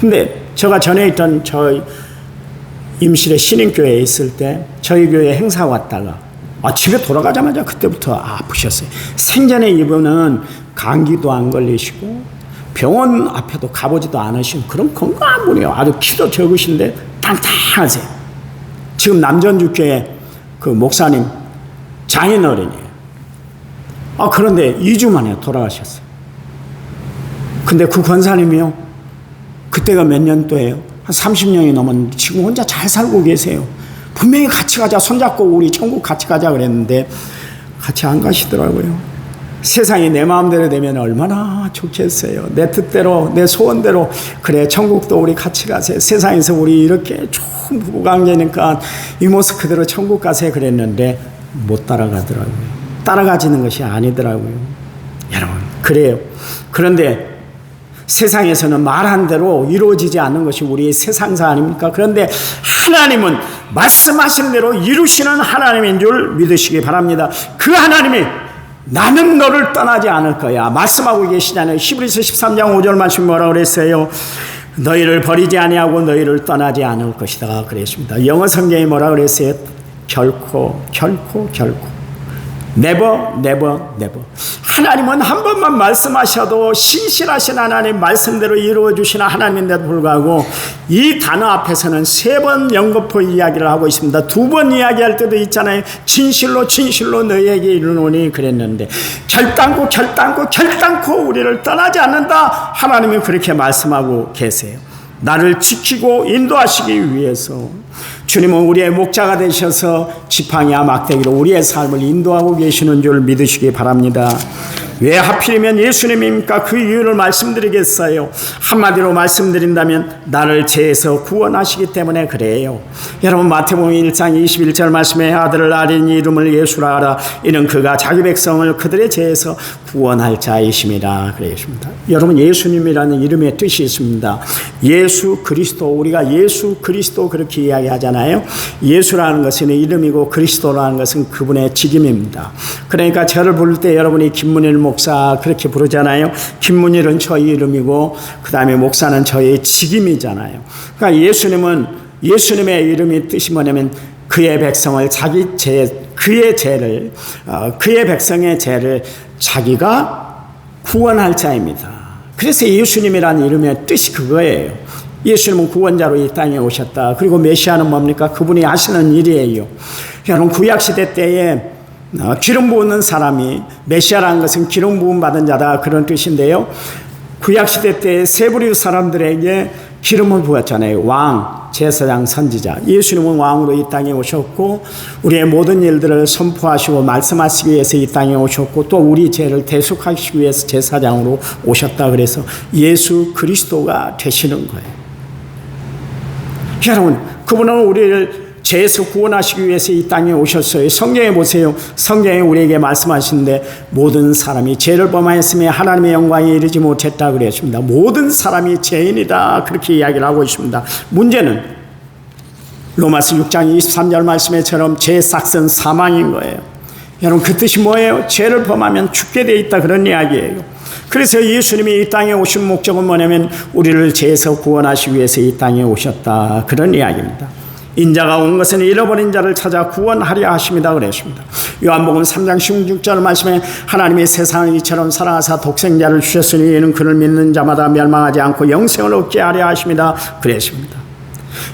근데 제가 전에 있던 임실에 신인교회에 있을 때 저희 교회 행사 왔다가 집에 돌아가자마자 그때부터 아프셨어요. 생전에 이분은 감기도 안 걸리시고 병원 앞에도 가보지도 않으신 그런 건강한 분이에요. 아주 키도 적으신데 탄탄하세요. 지금 남전주교회 그 목사님 장인어른이에요. 그런데 2주 만에 돌아가셨어요. 근데 그 권사님이요. 그때가 몇 년도예요? 한 30년이 넘었는데 지금 혼자 잘 살고 계세요. 분명히 같이 가자, 손잡고 우리 천국 같이 가자 그랬는데 같이 안 가시더라고요. 세상이 내 마음대로 되면 얼마나 좋겠어요. 내 뜻대로, 내 소원대로 그래 천국도 우리 같이 가세요. 세상에서 우리 이렇게 좋은 부부관계니까 이 모습 그대로 천국 가세요 그랬는데 못 따라가더라고요. 따라가지는 것이 아니더라고요. 여러분 그래요. 그런데 세상에서는 말한 대로 이루어지지 않는 것이 우리의 세상사 아닙니까? 그런데 하나님은 말씀하신 대로 이루시는 하나님인 줄 믿으시기 바랍니다. 그 하나님이 나는 너를 떠나지 않을 거야 말씀하고 계시잖아요. 히브리서 13장 5절 말씀 뭐라고 그랬어요? 너희를 버리지 아니하고 너희를 떠나지 않을 것이다 그랬습니다. 영어 성경이 뭐라고 그랬어요? 결코 never, never, never. 하나님은 한 번만 말씀하셔도 신실하신 하나님 말씀대로 이루어주시는 하나님인데도 불구하고 이 단어 앞에서는 3번 연거푸 이야기를 하고 있습니다. 2번 이야기할 때도 있잖아요. 진실로 너희에게 이르노니 그랬는데 결단코 우리를 떠나지 않는다. 하나님이 그렇게 말씀하고 계세요. 나를 지키고 인도하시기 위해서 주님은 우리의 목자가 되셔서 지팡이와 막대기로 우리의 삶을 인도하고 계시는 줄 믿으시기 바랍니다. 왜 하필이면 예수님입니까? 그 이유를 말씀드리겠어요. 한마디로 말씀드린다면 나를 죄에서 구원하시기 때문에 그래요. 여러분, 마태복음 1장 21절 말씀에 아들을 아린 이름을 예수라 하라. 이는 그가 자기 백성을 그들의 죄에서 구원할 자이심이라 그랬습니다. 여러분, 예수님이라는 이름의 뜻이 있습니다. 예수 그리스도, 우리가 예수 그리스도 그렇게 이야기하잖아요. 예수라는 것은 이름이고 그리스도라는 것은 그분의 직임입니다. 그러니까 저를 부를 때 여러분이 김문일 목사 그렇게 부르잖아요. 김문일은 저의 이름이고 그 다음에 목사는 저의 직임이잖아요. 그러니까 예수님의 이름이 뜻이 뭐냐면 그의 백성을 그의 백성의 죄를 자기가 구원할 자입니다. 그래서 예수님이라는 이름의 뜻이 그거예요. 예수님은 구원자로 이 땅에 오셨다. 그리고 메시아는 뭡니까? 그분이 하시는 일이에요. 여러분, 구약시대 때에 기름 부은 사람이, 메시아라는 것은 기름 부음 받은 자다, 그런 뜻인데요. 구약시대 때 세 부류 사람들에게 기름을 부었잖아요. 왕, 제사장, 선지자. 예수님은 왕으로 이 땅에 오셨고 우리의 모든 일들을 선포하시고 말씀하시기 위해서 이 땅에 오셨고 또 우리 죄를 대속하시기 위해서 제사장으로 오셨다. 그래서 예수 그리스도가 되시는 거예요. 여러분, 그분은 우리를 죄에서 구원하시기 위해서 이 땅에 오셨어요. 성경에 보세요. 성경에 우리에게 말씀하시는데 모든 사람이 죄를 범하였으며 하나님의 영광에 이르지 못했다 그랬습니다. 모든 사람이 죄인이다, 그렇게 이야기를 하고 있습니다. 문제는 로마서 6장 23절 말씀에처럼 죄의 삭은 사망인 거예요. 여러분, 그 뜻이 뭐예요? 죄를 범하면 죽게 돼 있다, 그런 이야기예요. 그래서 예수님이 이 땅에 오신 목적은 뭐냐면 우리를 죄에서 구원하시기 위해서 이 땅에 오셨다, 그런 이야기입니다. 인자가 온 것은 잃어버린 자를 찾아 구원하려 하심이다 그랬습니다. 요한복음 3장 16절 말씀에 하나님이 세상을 이처럼 사랑하사 독생자를 주셨으니 이는 그를 믿는 자마다 멸망하지 않고 영생을 얻게 하려 하심이다 그랬습니다.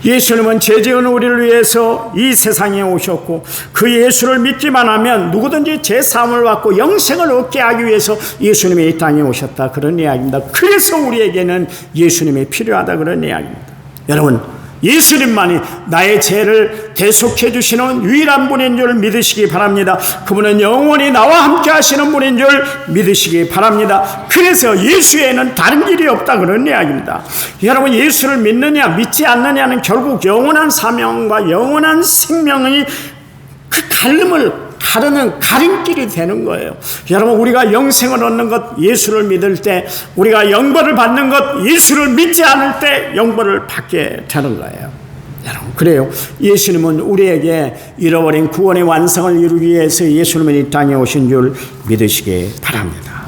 예수님은 죄 지은 우리를 위해서 이 세상에 오셨고 그 예수를 믿기만 하면 누구든지 죄 사함을 받고 영생을 얻게 하기 위해서 예수님이 이 땅에 오셨다, 그런 이야기입니다. 그래서 우리에게는 예수님이 필요하다, 그런 이야기입니다. 여러분, 예수님만이 나의 죄를 대속해 주시는 유일한 분인 줄 믿으시기 바랍니다. 그분은 영원히 나와 함께 하시는 분인 줄 믿으시기 바랍니다. 그래서 예수에는 다른 길이 없다, 그런 이야기입니다. 여러분, 예수를 믿느냐 믿지 않느냐는 결국 영원한 사명과 영원한 생명의 그 갈림을 가르는 가림길이 되는 거예요. 여러분, 우리가 영생을 얻는 것, 예수를 믿을 때, 우리가 영벌을 받는 것, 예수를 믿지 않을 때 영벌을 받게 되는 거예요. 여러분, 그래요. 예수님은 우리에게 잃어버린 구원의 완성을 이루기 위해서 예수님은 이 땅에 오신 줄 믿으시기 바랍니다.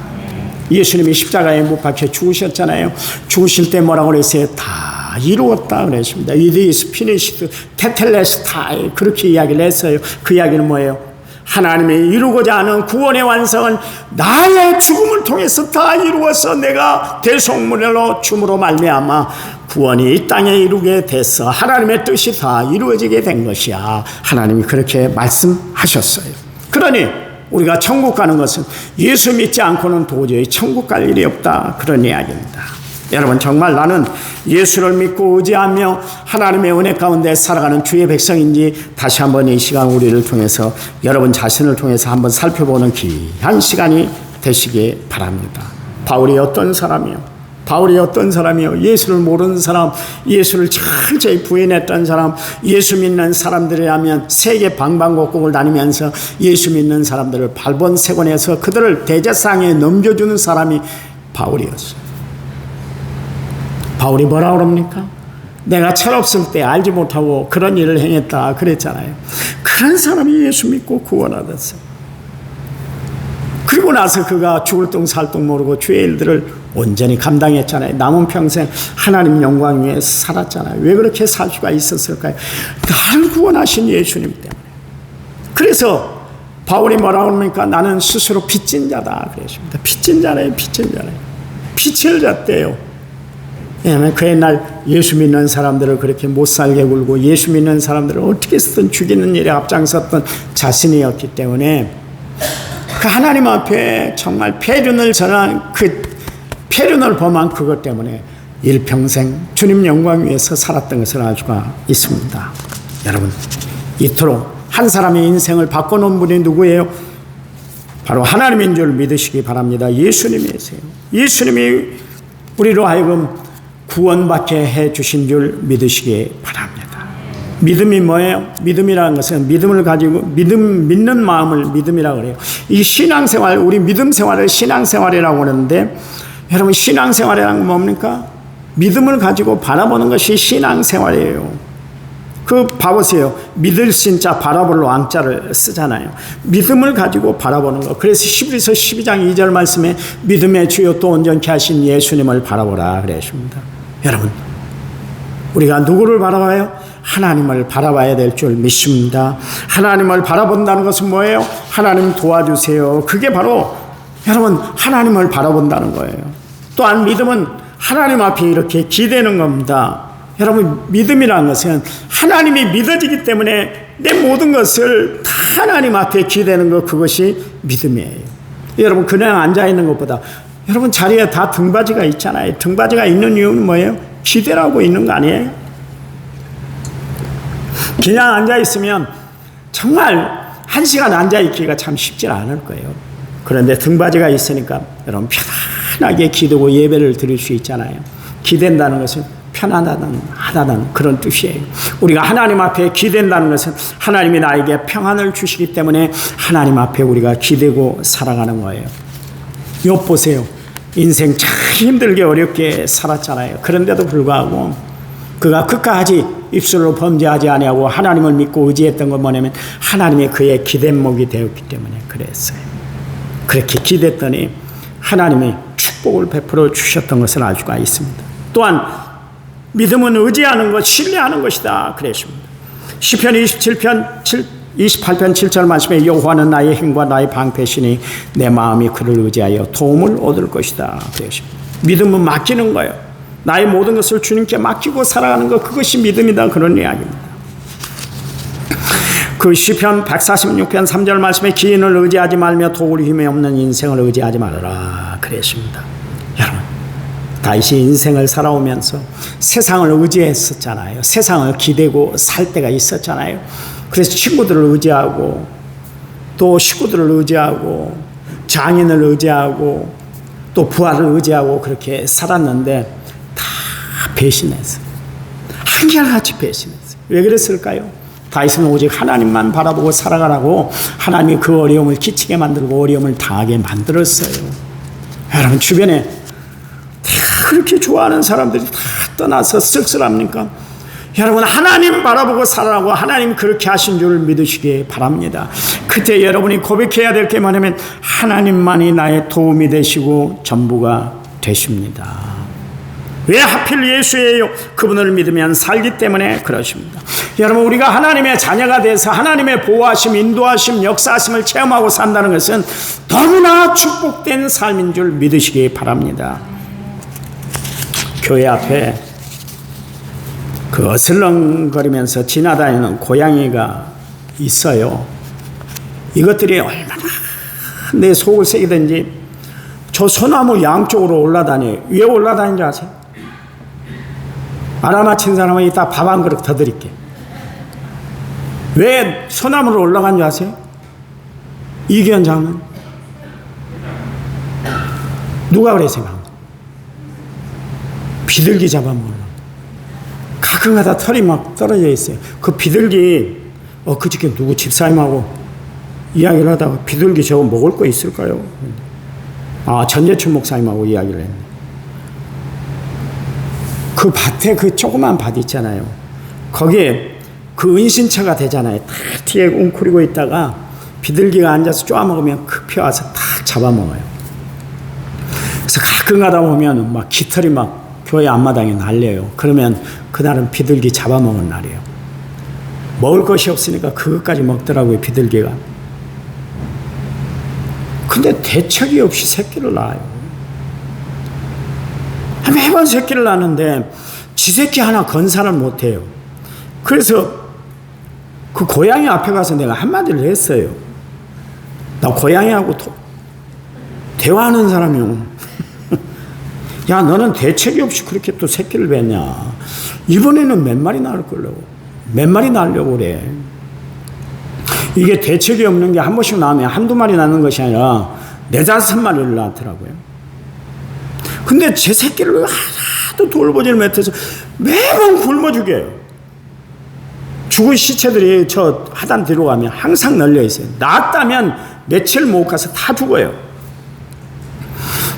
예수님이 십자가에 못 박혀 죽으셨잖아요. 죽으실 때 뭐라고 그랬어요? 다 이루었다 그랬습니다. It is finished, tetelestai, 그렇게 이야기를 했어요. 그 이야기는 뭐예요? 하나님이 이루고자 하는 구원의 완성은 나의 죽음을 통해서 다 이루어서 내가 대속물로 줌으로 말미암아 구원이 이 땅에 이루게 돼서 하나님의 뜻이 다 이루어지게 된 것이야. 하나님이 그렇게 말씀하셨어요. 그러니 우리가 천국 가는 것은 예수 믿지 않고는 도저히 천국 갈 일이 없다, 그런 이야기입니다. 여러분, 정말 나는 예수를 믿고 의지하며 하나님의 은혜 가운데 살아가는 주의 백성인지 다시 한번 이 시간 우리를 통해서, 여러분 자신을 통해서 한번 살펴보는 귀한 시간이 되시기 바랍니다. 바울이 어떤 사람이요? 예수를 모르는 사람, 예수를 철저히 부인했던 사람, 예수 믿는 사람들이라면 세계 방방곡곡을 다니면서 예수 믿는 사람들을 발본색원해서 그들을 대제상에 넘겨주는 사람이 바울이었어요. 바울이 뭐라 그럽니까? 내가 철없을 때 알지 못하고 그런 일을 행했다 그랬잖아요. 그런 사람이 예수 믿고 구원받았어요. 그리고 나서 그가 죽을 둥 살 둥 모르고 주의 일들을 온전히 감당했잖아요. 남은 평생 하나님 영광 위에 살았잖아요. 왜 그렇게 살 수가 있었을까요? 날 구원하신 예수님 때문에. 그래서 바울이 뭐라고 합니까? 나는 스스로 빚진 자다 그랬습니다. 빚진 자래요. 빚을 졌대요. 왜냐하면 그 옛날 예수 믿는 사람들을 그렇게 못살게 굴고 예수 믿는 사람들을 어떻게 쓰든 죽이는 일에 앞장섰던 자신이었기 때문에 그 하나님 앞에 정말 폐륜을 범한 그것 때문에 일평생 주님 영광 위해서 살았던 것을 알 수가 있습니다. 여러분, 이토록 한 사람의 인생을 바꿔놓은 분이 누구예요? 바로 하나님인 줄 믿으시기 바랍니다. 예수님이세요. 예수님이 우리로 하여금 구원받게 해주신 줄 믿으시기 바랍니다. 믿음이 뭐예요? 믿음이라는 것은 믿음을 가지고 믿는 마음을 믿음이라고 그래요. 이 신앙생활, 우리 믿음 생활을 신앙생활이라고 하는데, 여러분 신앙생활이라는 건 뭡니까? 믿음을 가지고 바라보는 것이 신앙생활이에요. 봐보세요. 믿을 신자 바라볼 왕자를 쓰잖아요. 믿음을 가지고 바라보는 거. 그래서 히브리서 12장 2절 말씀에 믿음의 주요 또 온전케 하신 예수님을 바라보라 그랬습니다. 여러분, 우리가 누구를 바라봐요? 하나님을 바라봐야 될 줄 믿습니다. 하나님을 바라본다는 것은 뭐예요? 하나님 도와주세요. 그게 바로 여러분 하나님을 바라본다는 거예요. 또한 믿음은 하나님 앞에 이렇게 기대는 겁니다. 여러분, 믿음이라는 것은 하나님이 믿어지기 때문에 내 모든 것을 다 하나님 앞에 기대는 것, 그것이 믿음이에요. 여러분, 그냥 앉아있는 것보다, 여러분 자리에 다 등받이가 있잖아요. 등받이가 있는 이유는 뭐예요? 기대라고 있는 거 아니에요? 그냥 앉아있으면 정말 한 시간 앉아있기가 참 쉽지 않을 거예요. 그런데 등받이가 있으니까 여러분 편안하게 기도고 예배를 드릴 수 있잖아요. 기댄다는 것은 편안하다는 그런 뜻이에요. 우리가 하나님 앞에 기댄다는 것은 하나님이 나에게 평안을 주시기 때문에 하나님 앞에 우리가 기대고 살아가는 거예요. 욥 보세요. 인생 참 힘들게 어렵게 살았잖아요. 그런데도 불구하고 그가 끝까지 입술로 범죄하지 아니하고 하나님을 믿고 의지했던 건 뭐냐면 하나님이 그의 기대목이 되었기 때문에 그랬어요. 그렇게 기댔더니 하나님이 축복을 베풀어 주셨던 것을 알 수가 있습니다. 또한 믿음은 의지하는 것, 신뢰하는 것이다 그랬습니다. 시편 28편 7절 말씀에 여호와는 나의 힘과 나의 방패시니 내 마음이 그를 의지하여 도움을 얻을 것이다 그랬습니다. 믿음은 맡기는 거예요. 나의 모든 것을 주님께 맡기고 살아가는 것, 그것이 믿음이다, 그런 이야기입니다. 그 시편 146편 3절 말씀에 기인을 의지하지 말며 도울 힘이 없는 인생을 의지하지 말아라 그랬습니다. 여러분, 다윗이 인생을 살아오면서 세상을 의지했었잖아요. 세상을 기대고 살 때가 있었잖아요. 그래서 친구들을 의지하고 또 식구들을 의지하고 장인을 의지하고 또 부하를 의지하고 그렇게 살았는데 다 배신했어요. 한결같이 배신했어요. 왜 그랬을까요? 다윗은 오직 하나님만 바라보고 살아가라고 하나님이 그 어려움을 끼치게 만들고 어려움을 당하게 만들었어요. 여러분, 주변에 다 그렇게 좋아하는 사람들이 다 떠나서 쓸쓸합니까? 여러분, 하나님 바라보고 살아라고 하나님 그렇게 하신 줄 믿으시기 바랍니다. 그때 여러분이 고백해야 될 게 뭐냐면 하나님만이 나의 도움이 되시고 전부가 되십니다. 왜 하필 예수예요? 그분을 믿으면 살기 때문에 그러십니다. 여러분, 우리가 하나님의 자녀가 돼서 하나님의 보호하심, 인도하심, 역사하심을 체험하고 산다는 것은 너무나 축복된 삶인 줄 믿으시기 바랍니다. 교회 앞에 그 어슬렁거리면서 지나다니는 고양이가 있어요. 이것들이 얼마나 내 속을 새기든지 저 소나무 양쪽으로 올라다녀요. 왜 올라다니는지 아세요? 알아맞힌 사람은 이따 밥 한 그릇 더 드릴게. 왜 소나무로 올라간 줄 아세요? 이기현 장군. 누가 그래 생각? 비둘기 잡아먹으려고. 가끔가다 털이 막 떨어져 있어요. 그 비둘기, 그저께 누구 집사님하고 이야기를 하다가 비둘기 저거 먹을 거 있을까요? 전재춘 목사님하고 이야기를 했네. 그 밭에 그 조그만 밭 있잖아요. 거기에 그 은신처가 되잖아요. 다 뒤에 웅크리고 있다가 비둘기가 앉아서 쪼아먹으면 급히 와서 다 잡아먹어요. 그래서 가끔 가다 보면 막 깃털이 막 교회 앞마당에 날려요. 그러면 그날은 비둘기 잡아먹은 날이에요. 먹을 것이 없으니까 그것까지 먹더라고요, 비둘기가. 근데 대책이 없이 새끼를 낳아요. 매번 새끼를 낳는데 지 새끼 하나 건사를 못해요. 그래서 그 고양이 앞에 가서 내가 한마디를 했어요. 나 고양이하고 대화하는 사람이요. 야, 너는 대책이 없이 그렇게 또 새끼를 뱉냐. 이번에는 몇 마리 낳으려고. 몇 마리 낳으려고 그래. 이게 대책이 없는 게 한 번씩 나오면 한두 마리 낳는 것이 아니라 4-5마리를 낳더라고요. 근데 제 새끼를 하도 돌보지를 못해서 매번 굶어 죽여요. 죽은 시체들이 저 하단 뒤로 가면 항상 널려 있어요. 낳았다면 며칠 못 가서 다 죽어요.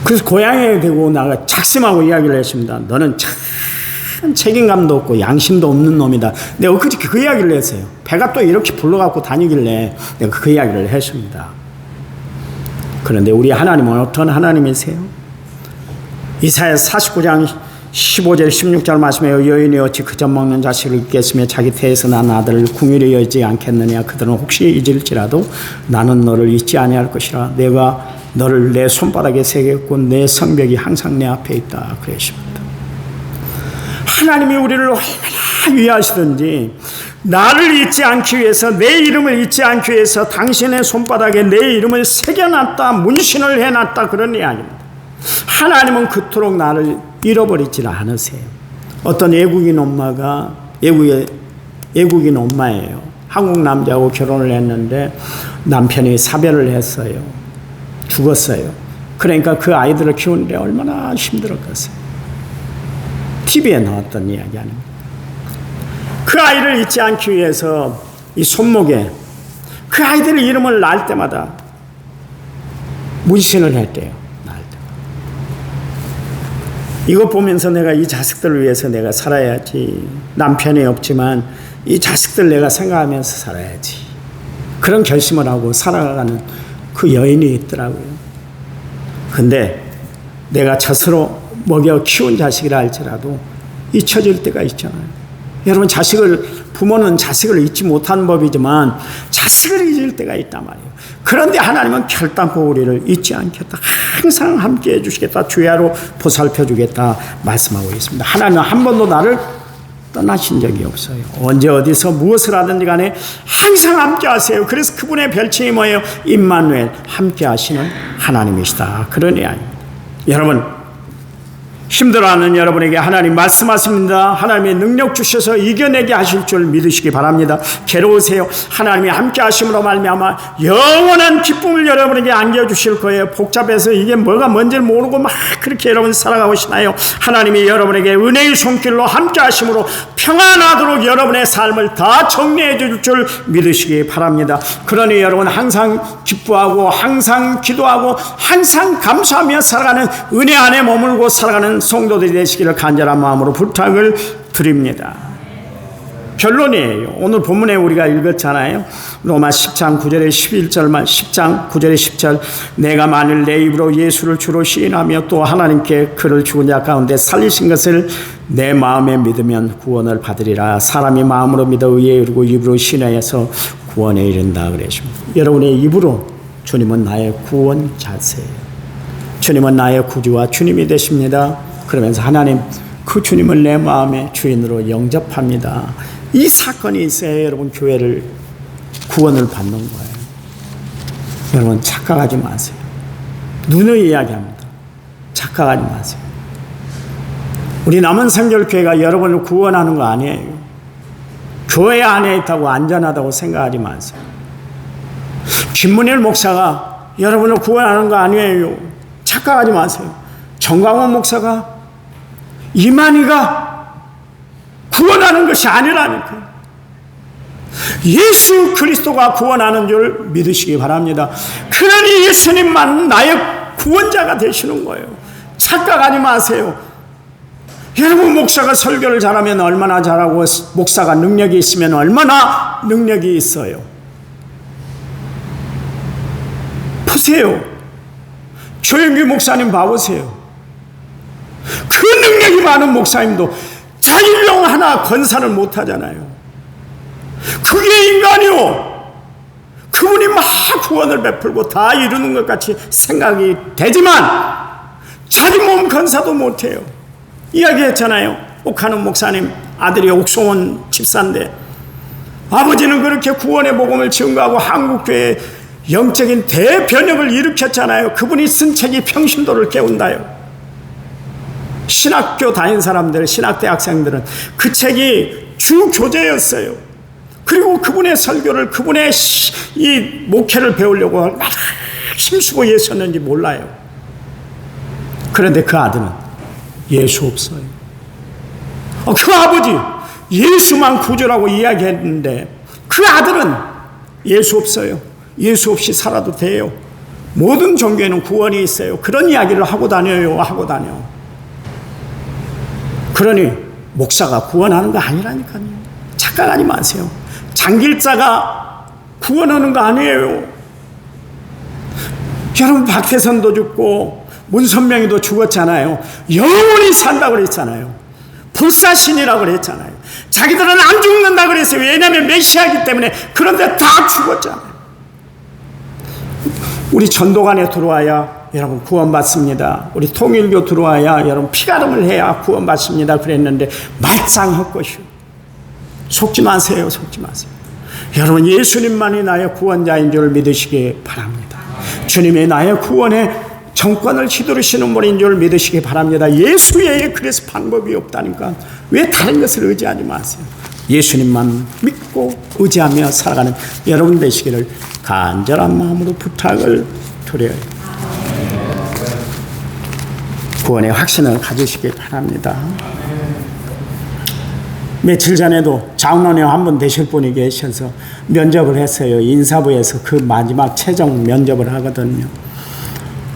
그래서 고향에 대고 나가 작심하고 이야기를 했습니다. 너는 참 책임감도 없고 양심도 없는 놈이다. 내가 엊그저께 그 이야기를 했어요. 배가 또 이렇게 불러갖고 다니길래 내가 그 이야기를 했습니다. 그런데 우리 하나님은 어떤 하나님이세요? 이사야 49장 15절 16절 말씀에 여인이 어찌 그저 먹는 자식을 잊겠으며 자기 태에서 난 아들을 궁일히 여지 않겠느냐. 그들은 혹시 잊을지라도 나는 너를 잊지 아니할 것이라. 내가 너를 내 손바닥에 새겼고 내 성벽이 항상 내 앞에 있다. 그러십니다. 하나님이 우리를 얼마나 위하시든지 나를 잊지 않기 위해서, 내 이름을 잊지 않기 위해서 당신의 손바닥에 내 이름을 새겨놨다, 문신을 해놨다, 그런 이야기입니다. 하나님은 그토록 나를 잃어버리지 않으세요. 어떤 외국인 엄마가, 외국인 엄마예요. 한국 남자하고 결혼을 했는데 남편이 사별을 했어요. 죽었어요. 그러니까 그 아이들을 키우는데 얼마나 힘들었겠어요. TV에 나왔던 이야기 아닙니까? 그 아이를 잊지 않기 위해서 이 손목에 그 아이들 이름을 날 때마다 문신을 했대요. 날 때. 이거 보면서 내가 이 자식들을 위해서 내가 살아야지. 남편이 없지만 이 자식들 내가 생각하면서 살아야지. 그런 결심을 하고 살아가는 그 여인이 있더라고요. 근데 내가 스스로 먹여 키운 자식이라 할지라도 잊혀질 때가 있잖아요. 여러분, 부모는 자식을 잊지 못하는 법이지만 자식을 잊을 때가 있단 말이에요. 그런데 하나님은 결단코 우리를 잊지 않겠다. 항상 함께 해주시겠다. 주야로 보살펴 주겠다 말씀하고 있습니다. 하나님은 한 번도 나를 떠나신 적이 없어요. 언제 어디서 무엇을 하든지 간에 항상 함께 하세요. 그래서 그분의 별칭이 뭐예요? 임마누엘, 함께 하시는 하나님이시다. 그런 이야기입니다. 여러분, 힘들어하는 여러분에게 하나님 말씀하십니다. 하나님의 능력 주셔서 이겨내게 하실 줄 믿으시기 바랍니다. 괴로우세요. 하나님이 함께 하심으로 말미암아 영원한 기쁨을 여러분에게 안겨주실 거예요. 복잡해서 이게 뭐가 뭔지를 모르고 막 그렇게 여러분 살아가고 싶나요? 하나님이 여러분에게 은혜의 손길로 함께 하심으로 평안하도록 여러분의 삶을 다 정리해 줄 줄 믿으시기 바랍니다. 그러니 여러분 항상 기뻐하고 항상 기도하고 항상 감사하며 살아가는 은혜 안에 머물고 살아가는 성도들이 되시기를 간절한 마음으로 부탁을 드립니다. 결론이에요. 오늘 본문에 우리가 읽었잖아요. 로마 10장 9절에 11절만 10장 9절에 10절 내가 만일 내 입으로 예수를 주로 시인하며 또 하나님께 그를 죽은 자 가운데 살리신 것을 내 마음에 믿으면 구원을 받으리라. 사람이 마음으로 믿어 의에 이르고 입으로 신뢰해서 구원에 이른다 그러십니다. 여러분의 입으로 주님은 나의 구원자세요. 주님은 나의 구주와 주님이 되십니다. 그러면서 하나님 그 주님을 내 마음의 주인으로 영접합니다. 이 사건이 있어야 여러분 교회를 구원을 받는 거예요. 여러분 착각하지 마세요. 눈의 이야기합니다. 착각하지 마세요. 우리 남은성결교회가 여러분을 구원하는 거 아니에요. 교회 안에 있다고 안전하다고 생각하지 마세요. 김문일 목사가 여러분을 구원하는 거 아니에요. 착각하지 마세요. 정광훈 목사가 이만희가 구원하는 것이 아니라니까요. 예수 그리스도가 구원하는 줄 믿으시기 바랍니다. 그러니 예수님만 나의 구원자가 되시는 거예요. 착각하지 마세요. 여러분 목사가 설교를 잘하면 얼마나 잘하고 목사가 능력이 있으면 얼마나 능력이 있어요. 보세요. 조영규 목사님 봐보세요. 그 능력이 많은 목사님도 자율령 하나 건사를 못하잖아요. 그게 인간이요. 그분이 막 구원을 베풀고 다 이루는 것 같이 생각이 되지만 자기 몸 건사도 못해요. 이야기했잖아요. 옥하는 목사님 아들이 옥송원 집사인데 아버지는 그렇게 구원의 복음을 증거하고 한국교회에 영적인 대변혁을 일으켰잖아요. 그분이 쓴 책이 평신도를 깨운다요. 신학교 다닌 사람들, 신학대 학생들은 그 책이 주 교재였어요. 그리고 그분의 설교를, 그분의 이 목회를 배우려고 얼마나 힘쓰고 애썼는지 몰라요. 그런데 그 아들은 예수 없어요. 그 아버지 예수만 구주라고 이야기했는데 그 아들은 예수 없어요. 예수 없이 살아도 돼요. 모든 종교에는 구원이 있어요. 그런 이야기를 하고 다녀요. 그러니 목사가 구원하는 거 아니라니까요. 착각하지 마세요. 장길자가 구원하는 거 아니에요. 여러분, 박태선도 죽고 문선명이도 죽었잖아요. 영원히 산다고 그랬잖아요. 불사신이라고 그랬잖아요. 자기들은 안 죽는다고 그랬어요. 왜냐하면 메시아이기 때문에. 그런데 다 죽었잖아요. 우리 전도관에 들어와야 여러분 구원받습니다. 우리 통일교 들어와야 여러분 피가름을 해야 구원받습니다. 그랬는데 말짱했것이요. 속지 마세요. 여러분, 예수님만이 나의 구원자인 줄 믿으시기 바랍니다. 주님이 나의 구원의 정권을 휘두르시는 분인 줄 믿으시기 바랍니다. 예수 외에 그래서 방법이 없다니까. 왜 다른 것을 의지하지 마세요. 예수님만 믿고 의지하며 살아가는 여러분 되시기를 간절한 마음으로 부탁을 드려요. 구원의 확신을 가지시기 바랍니다. 며칠 전에도 장로님 한 분 되실 분이 계셔서 면접을 했어요. 인사부에서 그 마지막 최종 면접을 하거든요.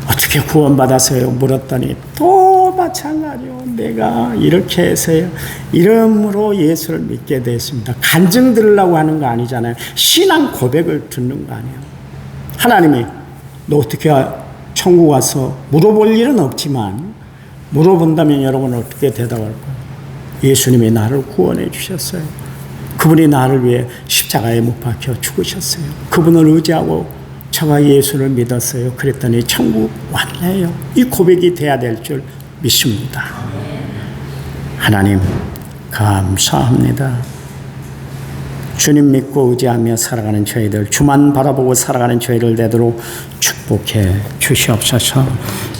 어떻게 구원받았어요? 물었더니 또 마찬가지요. 내가 이렇게 해서요, 이름으로 예수를 믿게 됐습니다. 간증 들으려고 하는 거 아니잖아요. 신앙 고백을 듣는 거 아니에요. 하나님이 너 어떻게 천국 와서 물어볼 일은 없지만 물어본다면 여러분은 어떻게 대답할 거예요? 예수님이 나를 구원해 주셨어요. 그분이 나를 위해 십자가에 못 박혀 죽으셨어요. 그분을 의지하고 제가 예수를 믿었어요. 그랬더니 천국 왔네요. 이 고백이 돼야 될 줄 믿습니다. 하나님 감사합니다. 주님 믿고 의지하며 살아가는 저희들, 주만 바라보고 살아가는 저희를 되도록 축복해 주시옵소서.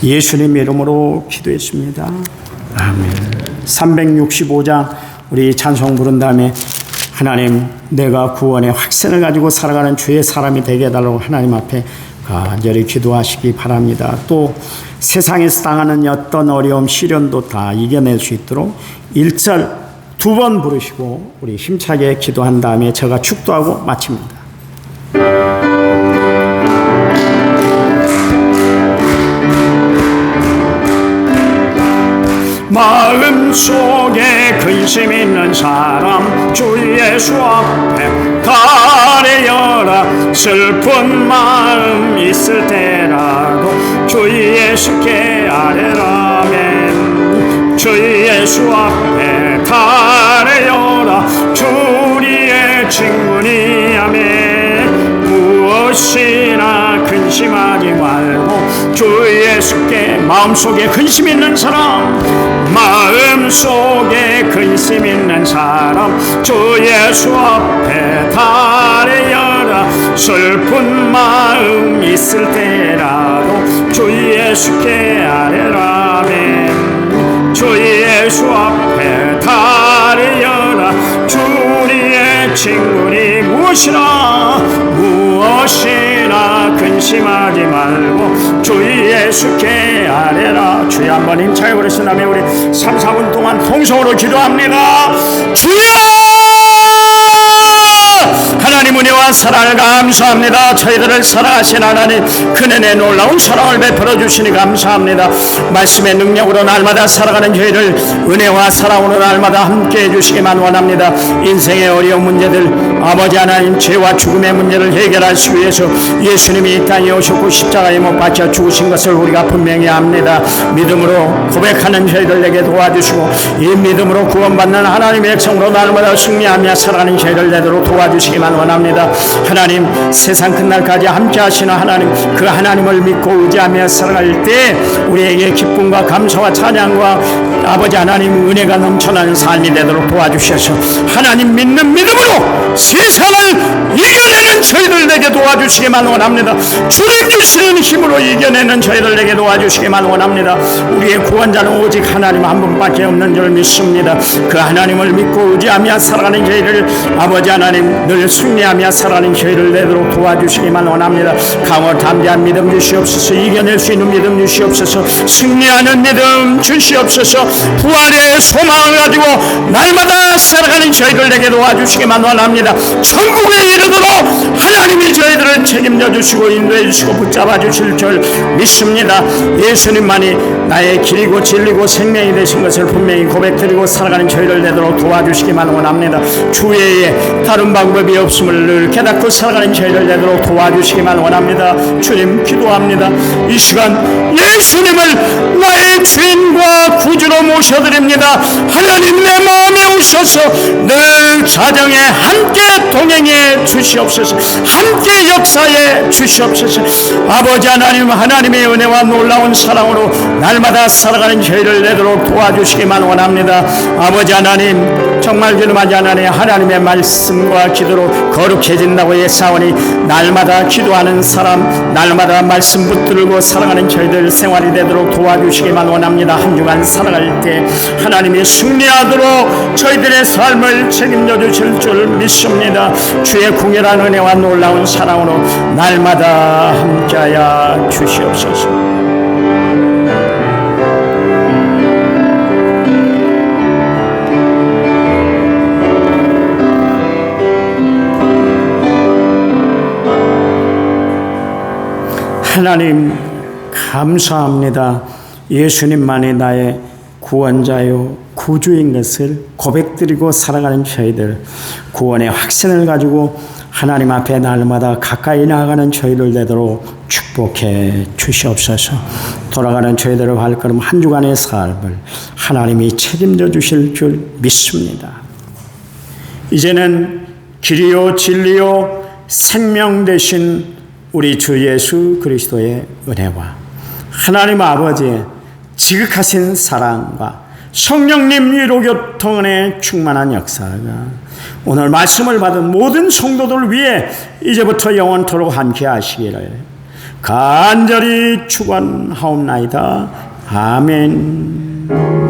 예수님 이름으로 기도했습니다. 아멘. 365장 우리 찬송 부른 다음에 하나님, 내가 구원의 확신을 가지고 살아가는 주의 사람이 되게 해달라고 하나님 앞에 간절히 기도하시기 바랍니다. 또 세상에서 당하는 어떤 어려움, 시련도 다 이겨낼 수 있도록 1절 2번 부르시고 우리 힘차게 기도한 다음에 제가 축도하고 마칩니다. 마음속에 근심 있는 사람 주 예수 앞에 가려라. 슬픈 마음 있을 때라도 주 예수께 아뢰라면 주 예수 앞에 가려라. 주 우리의 친구니 아멘. 무엇이나 근심하지 말고 주 예수께. 마음속에 근심 있는 사람, 마음속에 근심 있는 사람 주 예수 앞에 달려라. 슬픈 마음 있을 때라도 주 예수께 아뢰라면 주 예수 앞에 달려라. 주 우리의 친구니 무엇이나 근심하지 말고 주 예수께 아뢰라. 주여 한번 힘차게 부르신 다음에 우리 3, 4분 동안 통성으로 기도합니다. 주여! 하나님 은혜와 사랑을 감사합니다. 저희들을 사랑하신 하나님, 그네의 놀라운 사랑을 베풀어 주시니 감사합니다. 말씀의 능력으로 날마다 살아가는 저희를 은혜와 사랑으로 날마다 함께 해주시기만 원합니다. 인생의 어려운 문제들, 아버지 하나님, 죄와 죽음의 문제를 해결하시기 위해서 예수님이 이 땅에 오셨고 십자가에 못 박혀 죽으신 것을 우리가 분명히 압니다. 믿음으로 고백하는 저희들에게 도와주시고 이 믿음으로 구원받는 하나님의 백성으로 날마다 승리하며 살아가는 저희를 되도록 도와주시기만 원합니다. 원합니다. 하나님, 세상 끝날까지 함께 하시는 하나님, 그 하나님을 믿고 의지하며 살아갈 때 우리에게 기쁨과 감사와 찬양과 아버지 하나님 은혜가 넘쳐나는 삶이 되도록 도와주셔서 하나님 믿는 믿음으로 세상을 이겨내는 저희들 에게 도와주시기만 원합니다. 주님 주시는 힘으로 이겨내는 저희들 에게 도와주시기만 원합니다. 우리의 구원자는 오직 하나님 한 분밖에 없는 줄 믿습니다. 그 하나님을 믿고 의지하며 살아가는 저희를 아버지 하나님 늘 승리하며 살아가는 저희를 되도록 도와주시기만 원합니다. 강호 담대한 믿음 주시옵소서. 이겨낼 수 있는 믿음 주시옵소서. 승리하는 믿음 주시옵소서. 부활의 소망을 가지고 날마다 살아가는 저희들에게 도와주시기만 원합니다. 천국에 이르도록 하나님이 저희들을 책임져 주시고 인도해 주시고 붙잡아 주실 줄 믿습니다. 예수님만이 나의 길이고 진리고 생명이 되신 것을 분명히 고백드리고 살아가는 저희를 되도록 도와주시기만 원합니다. 주 외에 다른 방법이 없음을 늘 깨닫고 살아가는 저희를 되도록 도와주시기만 원합니다. 주님 기도합니다. 이 시간 예수님을 나의 주인과 구주로 모셔드립니다. 하나님 내 마음에 오셔서 늘 자정에 함께 동행해 주시옵소서. 함께 역사해 주시옵소서. 아버지 하나님, 하나님의 은혜와 놀라운 사랑으로 날마다 살아가는 저희를 내도록 도와주시기만 원합니다. 아버지 하나님, 정말 기도하지 하나님, 하나님의 말씀과 기도로 거룩해진다고 예사오니 날마다 기도하는 사람, 날마다 말씀 붙들고 살아가는 저희들 생활이 되도록 도와주시기만 원합니다. 한 주간 살아갈 때 하나님이 승리하도록 저희들의 삶을 책임져 주실 줄 믿습니다. 주의 궁일한 은혜와 놀라운 사랑으로 날마다 함께하여 주시옵소서. 하나님 감사합니다. 예수님만이 나의 구원자요 구주인 것을 고백드리고 살아가는 저희들, 구원의 확신을 가지고 하나님 앞에 날마다 가까이 나아가는 저희를 되도록 축복해 주시옵소서. 돌아가는 저희들의 발걸음 한 주간의 삶을 하나님이 책임져 주실 줄 믿습니다. 이제는 길이요 진리요 생명 되신 우리 주 예수 그리스도의 은혜와 하나님 아버지의 지극하신 사랑과 성령님 위로교통의 충만한 역사가 오늘 말씀을 받은 모든 성도들 위해 이제부터 영원토록 함께 하시기를 간절히 축원하옵나이다. 아멘.